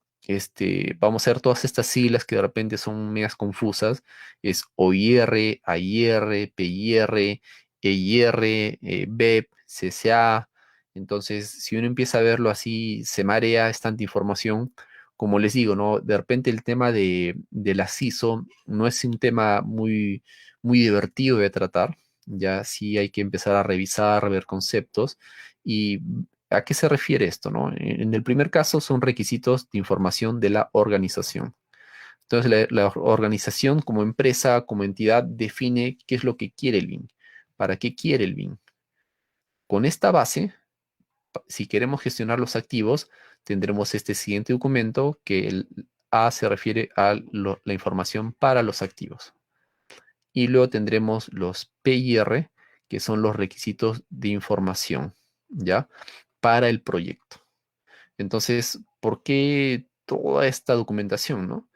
vamos a ver todas estas siglas que de repente son medias confusas. Es OIR, AIR, PIR, EIR, BEP, CCA. Entonces, si uno empieza a verlo así, se marea, es tanta información. Como les digo, ¿no? De repente el tema de la CISO no es un tema muy divertido de tratar. Ya sí hay que empezar a revisar, ver conceptos y ¿a qué se refiere esto, no? En el primer caso son requisitos de información de la organización. Entonces, la organización como empresa, como entidad, define qué es lo que quiere el BIM, para qué quiere el BIM. Con esta base, si queremos gestionar los activos, tendremos este siguiente documento que el A se refiere a la información para los activos. Y luego tendremos los PIR, que son los requisitos de información, ¿ya? Para el proyecto. Entonces, ¿por qué toda esta documentación, no?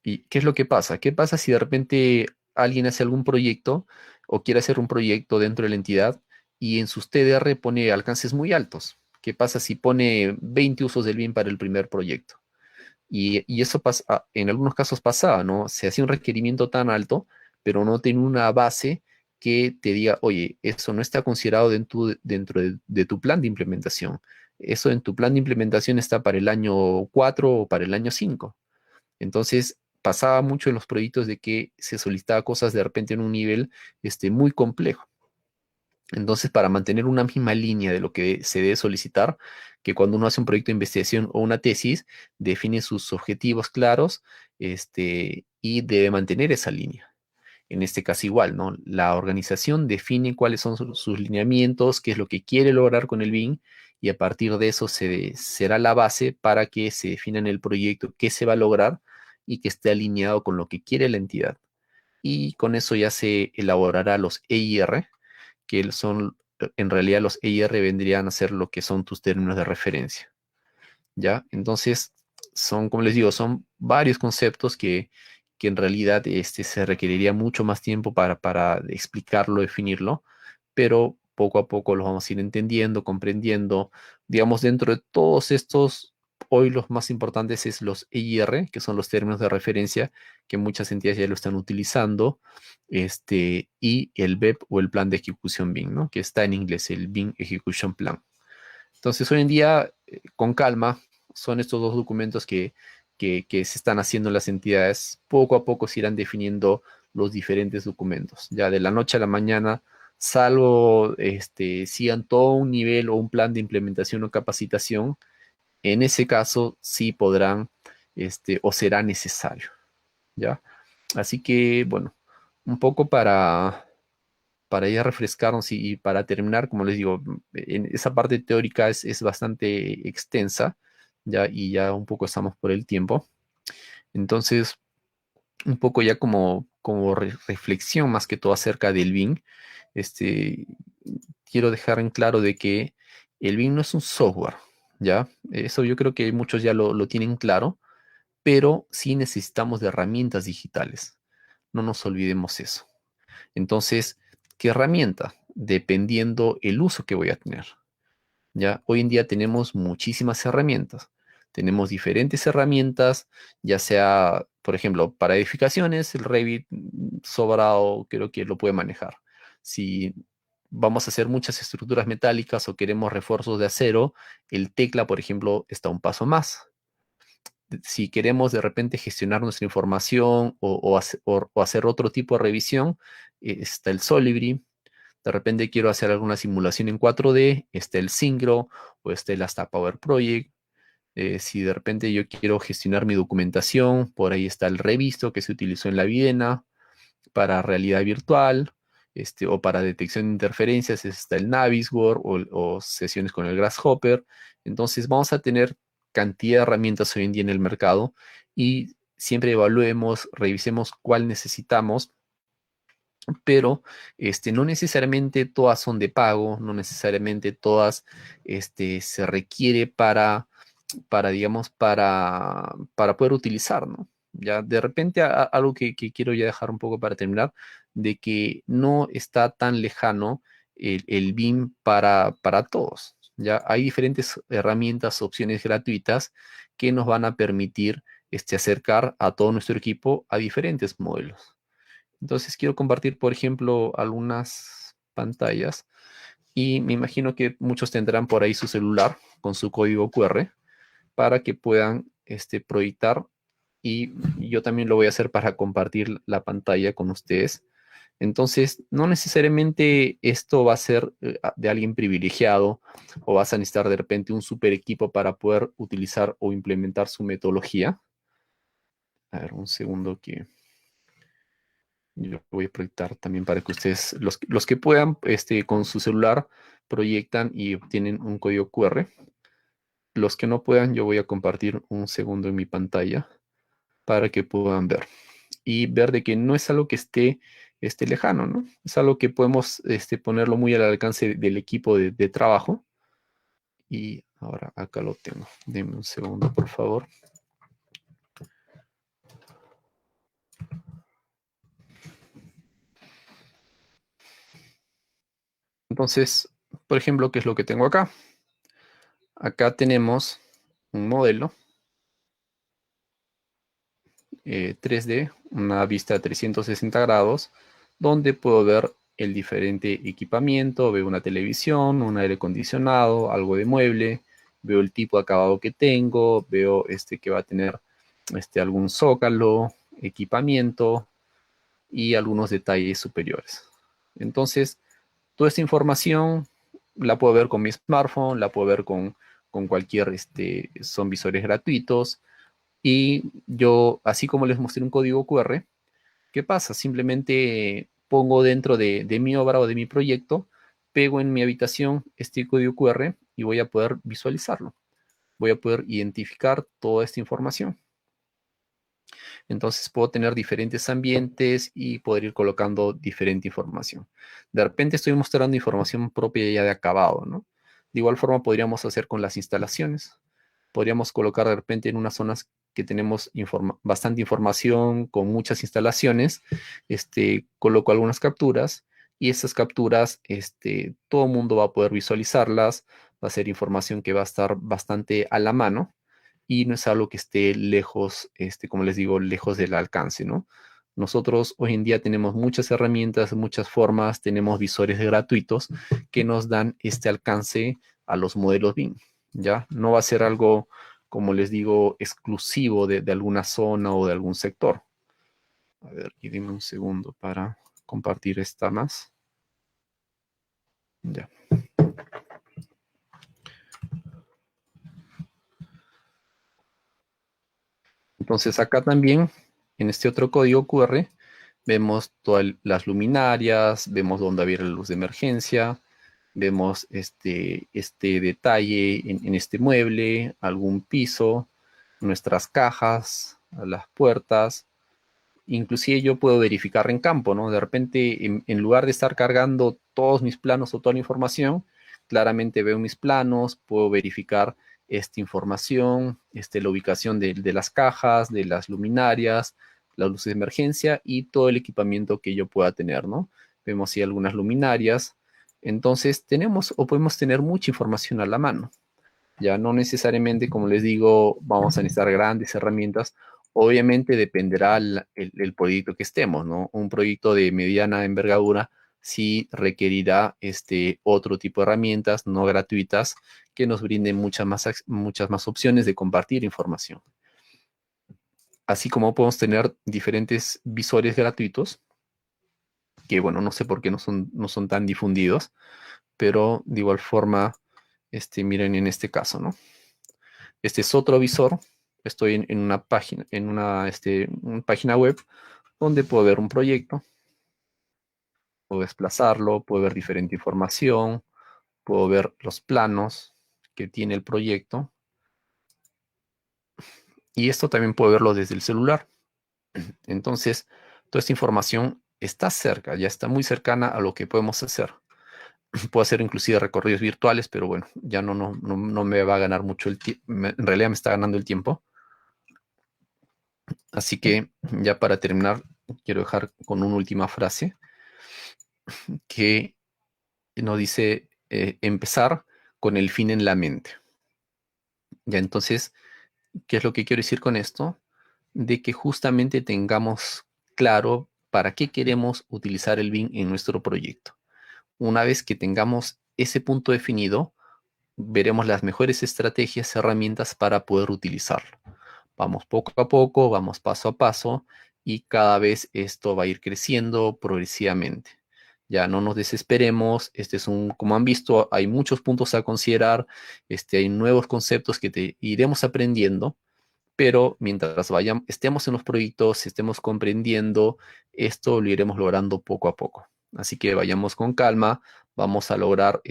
¿Y qué es lo que pasa? ¿Qué pasa si de repente alguien hace algún proyecto o quiere hacer un proyecto dentro de la entidad y en sus TDR pone alcances muy altos? ¿Qué pasa si pone 20 usos del BIM para el primer proyecto? Y eso pasa, en algunos casos pasaba, ¿no? Se hacía un requerimiento tan alto, pero no tiene una base que te diga, oye, eso no está considerado dentro de tu plan de implementación. Eso en tu plan de implementación está para el año 4 o para el año 5. Entonces, pasaba mucho en los proyectos de que se solicitaba cosas de repente en un nivel muy complejo. Entonces, para mantener una misma línea de lo que se debe solicitar, que cuando uno hace un proyecto de investigación o una tesis, define sus objetivos claros, y debe mantener esa línea. En este caso igual, ¿no? La organización define cuáles son sus lineamientos, qué es lo que quiere lograr con el BIM, y a partir de eso será la base para que se defina en el proyecto qué se va a lograr y que esté alineado con lo que quiere la entidad. Y con eso ya se elaborará los EIR, que son, en realidad los EIR vendrían a ser lo que son tus términos de referencia, ¿ya? Entonces, son, como les digo, son varios conceptos que en realidad se requeriría mucho más tiempo para explicarlo, definirlo, pero poco a poco los vamos a ir entendiendo, comprendiendo. Digamos, dentro de todos estos, hoy los más importantes es los EIR, que son los términos de referencia, que muchas entidades ya lo están utilizando, y el BEP o el plan de ejecución BIM, ¿no? Que está en inglés, el BIM Execution Plan. Entonces, hoy en día, con calma, son estos dos documentos que se están haciendo en las entidades. Poco a poco se irán definiendo los diferentes documentos. Ya de la noche a la mañana, salvo sigan todo un nivel o un plan de implementación o capacitación, en ese caso sí podrán, o será necesario, ¿ya? Así que, bueno, un poco para ya refrescarnos y para terminar, como les digo, en esa parte teórica es bastante extensa, ya, y ya un poco estamos por el tiempo. Entonces, un poco ya como reflexión más que todo acerca del BIM, este, quiero dejar en claro de que el BIM no es un software, ¿ya? Eso yo creo que muchos ya lo tienen claro, pero sí necesitamos de herramientas digitales. No nos olvidemos eso. Entonces, ¿qué herramienta? Dependiendo el uso que voy a tener. Ya hoy en día tenemos muchísimas herramientas. Tenemos diferentes herramientas, ya sea, por ejemplo, para edificaciones, el Revit sobrado creo que lo puede manejar. Si vamos a hacer muchas estructuras metálicas o queremos refuerzos de acero, el Tecla, por ejemplo, está un paso más. Si queremos de repente gestionar nuestra información o hacer otro tipo de revisión, está el Solibri. De repente quiero hacer alguna simulación en 4D, está el Syncro o está el hasta Power Project. Si de repente yo quiero gestionar mi documentación, por ahí está el Revisto que se utilizó en la Videna para realidad virtual, o para detección de interferencias, está el Navisworks o sesiones con el Grasshopper. Entonces vamos a tener cantidad de herramientas hoy en día en el mercado y siempre evaluemos, revisemos cuál necesitamos, pero no necesariamente todas son de pago, no necesariamente todas se requiere digamos, para poder utilizar, ¿no? Ya de repente algo que quiero ya dejar un poco para terminar, de que no está tan lejano el BIM para todos. Ya hay diferentes herramientas, opciones gratuitas que nos van a permitir acercar a todo nuestro equipo a diferentes modelos. Entonces quiero compartir, por ejemplo, algunas pantallas y me imagino que muchos tendrán por ahí su celular con su código QR para que puedan proyectar y yo también lo voy a hacer para compartir la pantalla con ustedes. Entonces, no necesariamente esto va a ser de alguien privilegiado o vas a necesitar de repente un super equipo para poder utilizar o implementar su metodología. A ver, un segundo que yo voy a proyectar también para que ustedes, los que puedan, con su celular, proyectan y obtienen un código QR. Los que no puedan, yo voy a compartir un segundo en mi pantalla para que puedan ver. Y ver de que no es algo que esté lejano, ¿no? Es algo que podemos ponerlo muy al alcance del equipo de trabajo. Y ahora acá lo tengo. Denme un segundo, por favor. Entonces, por ejemplo, ¿qué es lo que tengo acá? Acá tenemos un modelo 3D, una vista de 360 grados, donde puedo ver el diferente equipamiento, veo una televisión, un aire acondicionado, algo de mueble, veo el tipo de acabado que tengo, veo que va a tener algún zócalo, equipamiento y algunos detalles superiores. Entonces, Toda esta información la puedo ver con mi smartphone, la puedo ver con cualquier, son visores gratuitos. Y yo, así como les mostré un código QR, ¿qué pasa? Simplemente pongo dentro de mi obra o de mi proyecto, pego en mi habitación este código QR y voy a poder visualizarlo. Voy a poder identificar toda esta información. Entonces puedo tener diferentes ambientes y poder ir colocando diferente información. De repente estoy mostrando información propia ya de acabado, ¿no? De igual forma podríamos hacer con las instalaciones. Podríamos colocar de repente en unas zonas que tenemos bastante información con muchas instalaciones, coloco algunas capturas y esas capturas, todo el mundo va a poder visualizarlas, va a ser información que va a estar bastante a la mano y no es algo que esté lejos, como les digo, lejos del alcance, ¿no? Nosotros hoy en día tenemos muchas herramientas, muchas formas, tenemos visores gratuitos que nos dan este alcance a los modelos BIM, ¿ya? No va a ser algo, como les digo, exclusivo de alguna zona o de algún sector. A ver, y dime un segundo para compartir esta más. Ya. Entonces acá también, en este otro código QR, vemos todas las luminarias, vemos dónde había la luz de emergencia, vemos este detalle en este mueble, algún piso, nuestras cajas, las puertas. Inclusive yo puedo verificar en campo, ¿no? De repente, en lugar de estar cargando todos mis planos o toda la información, claramente veo mis planos, puedo verificar esta información, la ubicación de las cajas, de las luminarias, las luces de emergencia y todo el equipamiento que yo pueda tener, ¿no? Vemos si hay algunas luminarias. Entonces, tenemos o podemos tener mucha información a la mano. Ya no necesariamente, como les digo, vamos a necesitar grandes herramientas. Obviamente dependerá el proyecto que estemos, ¿no? Un proyecto de mediana envergadura sí requerirá otro tipo de herramientas no gratuitas que nos brinden muchas más opciones de compartir información. Así como podemos tener diferentes visores gratuitos, que bueno, no sé por qué no son tan difundidos, pero de igual forma, miren en este caso, ¿no? Este es otro visor. Estoy en una página, una página web donde puedo ver un proyecto, puedo desplazarlo, puedo ver diferente información, puedo ver los planos que tiene el proyecto. Y esto también puedo verlo desde el celular. Entonces, toda esta información está cerca, ya está muy cercana a lo que podemos hacer. Puedo hacer inclusive recorridos virtuales, pero bueno, ya no me va a ganar mucho el tiempo. En realidad me está ganando el tiempo. Así que ya para terminar, quiero dejar con una última frase que nos dice empezar con el fin en la mente. Ya entonces, ¿qué es lo que quiero decir con esto? De que justamente tengamos claro para qué queremos utilizar el BIM en nuestro proyecto. Una vez que tengamos ese punto definido, veremos las mejores estrategias, herramientas para poder utilizarlo. Vamos poco a poco, vamos paso a paso y cada vez esto va a ir creciendo progresivamente. Ya no nos desesperemos, como han visto, hay muchos puntos a considerar, hay nuevos conceptos que te iremos aprendiendo, pero mientras estemos en los proyectos, estemos comprendiendo, esto lo iremos logrando poco a poco. Así que vayamos con calma, vamos a lograr,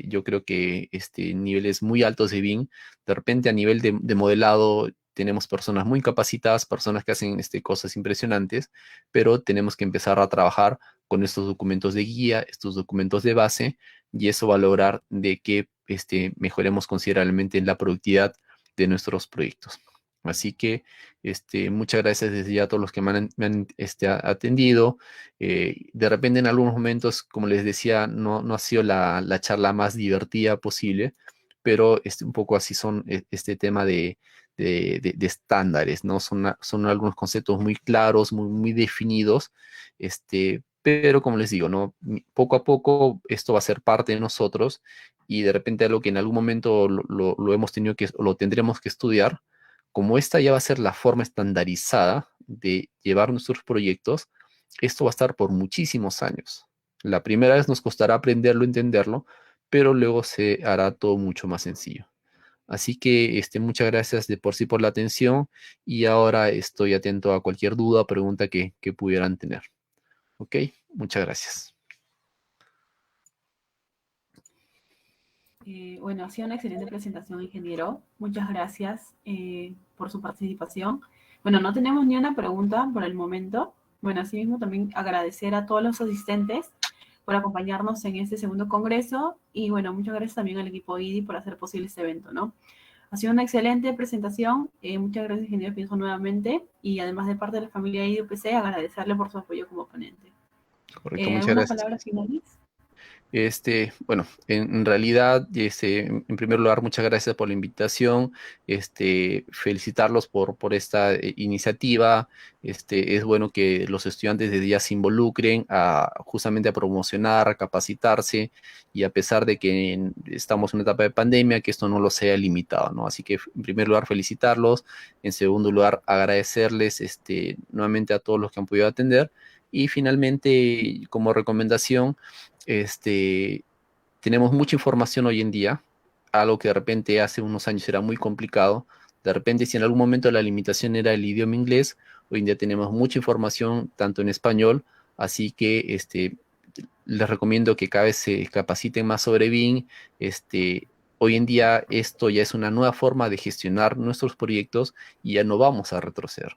yo creo que niveles muy altos de BIM. De repente a nivel de modelado tenemos personas muy capacitadas, personas que hacen cosas impresionantes, pero tenemos que empezar a trabajar con estos documentos de guía, estos documentos de base, y eso va a lograr de que mejoremos considerablemente en la productividad de nuestros proyectos. Así que muchas gracias desde ya a todos los que me han atendido. De repente en algunos momentos, como les decía, no ha sido la charla más divertida posible, pero un poco así son este tema de estándares, ¿no? Son algunos conceptos muy claros, muy definidos, pero como les digo, ¿no? Poco a poco esto va a ser parte de nosotros y de repente algo que en algún momento lo hemos tenido lo tendremos que estudiar, como esta ya va a ser la forma estandarizada de llevar nuestros proyectos, esto va a estar por muchísimos años. La primera vez nos costará aprenderlo, entenderlo, pero luego se hará todo mucho más sencillo. Así que muchas gracias de por sí por la atención y ahora estoy atento a cualquier duda o pregunta que pudieran tener. ¿Ok? Muchas gracias. Bueno, ha sido una excelente presentación, ingeniero. Muchas gracias por su participación. Bueno, no tenemos ni una pregunta por el momento. Bueno, asimismo también agradecer a todos los asistentes por acompañarnos en este segundo congreso y bueno, muchas gracias también al equipo IDI por hacer posible este evento, ¿no? Ha sido una excelente presentación. Muchas gracias, ingeniero Pinjo, nuevamente y además de parte de la familia IDI UPC, agradecerle por su apoyo como ponente. Correcto, muchas ¿Algunas gracias. palabras finales? Bueno, en realidad, en primer lugar, muchas gracias por la invitación, felicitarlos por esta iniciativa. Es bueno que los estudiantes de día se involucren justamente a promocionar, a capacitarse, y a pesar de que estamos en una etapa de pandemia, que esto no los sea limitado, ¿no? Así que, en primer lugar, felicitarlos. En segundo lugar, agradecerles, nuevamente a todos los que han podido atender. Y finalmente, como recomendación, este, tenemos mucha información hoy en día, algo que de repente hace unos años era muy complicado. De repente, si en algún momento la limitación era el idioma inglés, hoy en día tenemos mucha información, tanto en español, así que les recomiendo que cada vez se capaciten más sobre BIM. Hoy en día esto ya es una nueva forma de gestionar nuestros proyectos y ya no vamos a retroceder.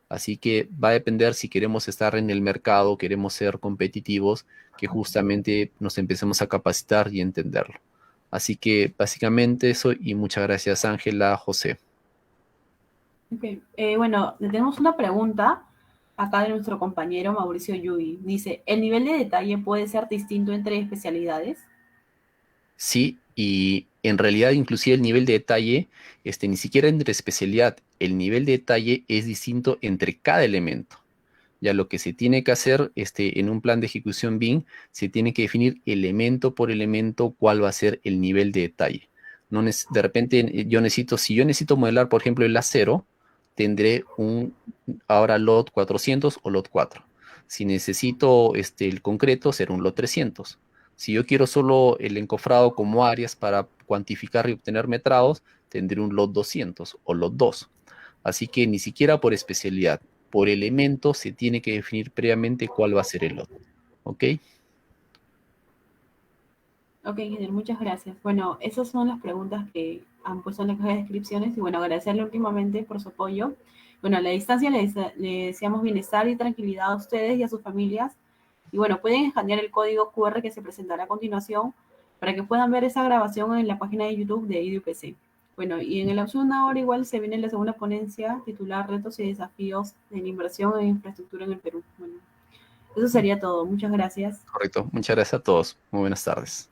Así que va a depender si queremos estar en el mercado, queremos ser competitivos, que justamente nos empecemos a capacitar y entenderlo. Así que básicamente eso y muchas gracias Ángela, José. Okay. Bueno, tenemos una pregunta acá de nuestro compañero Mauricio Yui. Dice, ¿el nivel de detalle puede ser distinto entre especialidades? Sí, y en realidad inclusive el nivel de detalle, ni siquiera entre especialidad, el nivel de detalle es distinto entre cada elemento. Ya lo que se tiene que hacer en un plan de ejecución BIM, se tiene que definir elemento por elemento cuál va a ser el nivel de detalle. No de repente si yo necesito modelar, por ejemplo, el acero, tendré ahora lot 400 o lot 4. Si necesito el concreto, será un lot 300. Si yo quiero solo el encofrado como áreas para cuantificar y obtener metrados, tendré un lot 200 o lot 2. Así que ni siquiera por especialidad, por elemento se tiene que definir previamente cuál va a ser el lot. ¿Ok? Ok, ingeniero, muchas gracias. Bueno, esas son las preguntas que han puesto en la caja de descripciones y bueno, agradecerle últimamente por su apoyo. Bueno, a la distancia le deseamos bienestar y tranquilidad a ustedes y a sus familias. Y bueno, pueden escanear el código QR que se presentará a continuación para que puedan ver esa grabación en la página de YouTube de IDUPC. Bueno, y en el lapso de una hora igual se viene la segunda ponencia titular Retos y desafíos de la inversión en infraestructura en el Perú. Bueno, eso sería todo. Muchas gracias. Correcto. Muchas gracias a todos. Muy buenas tardes.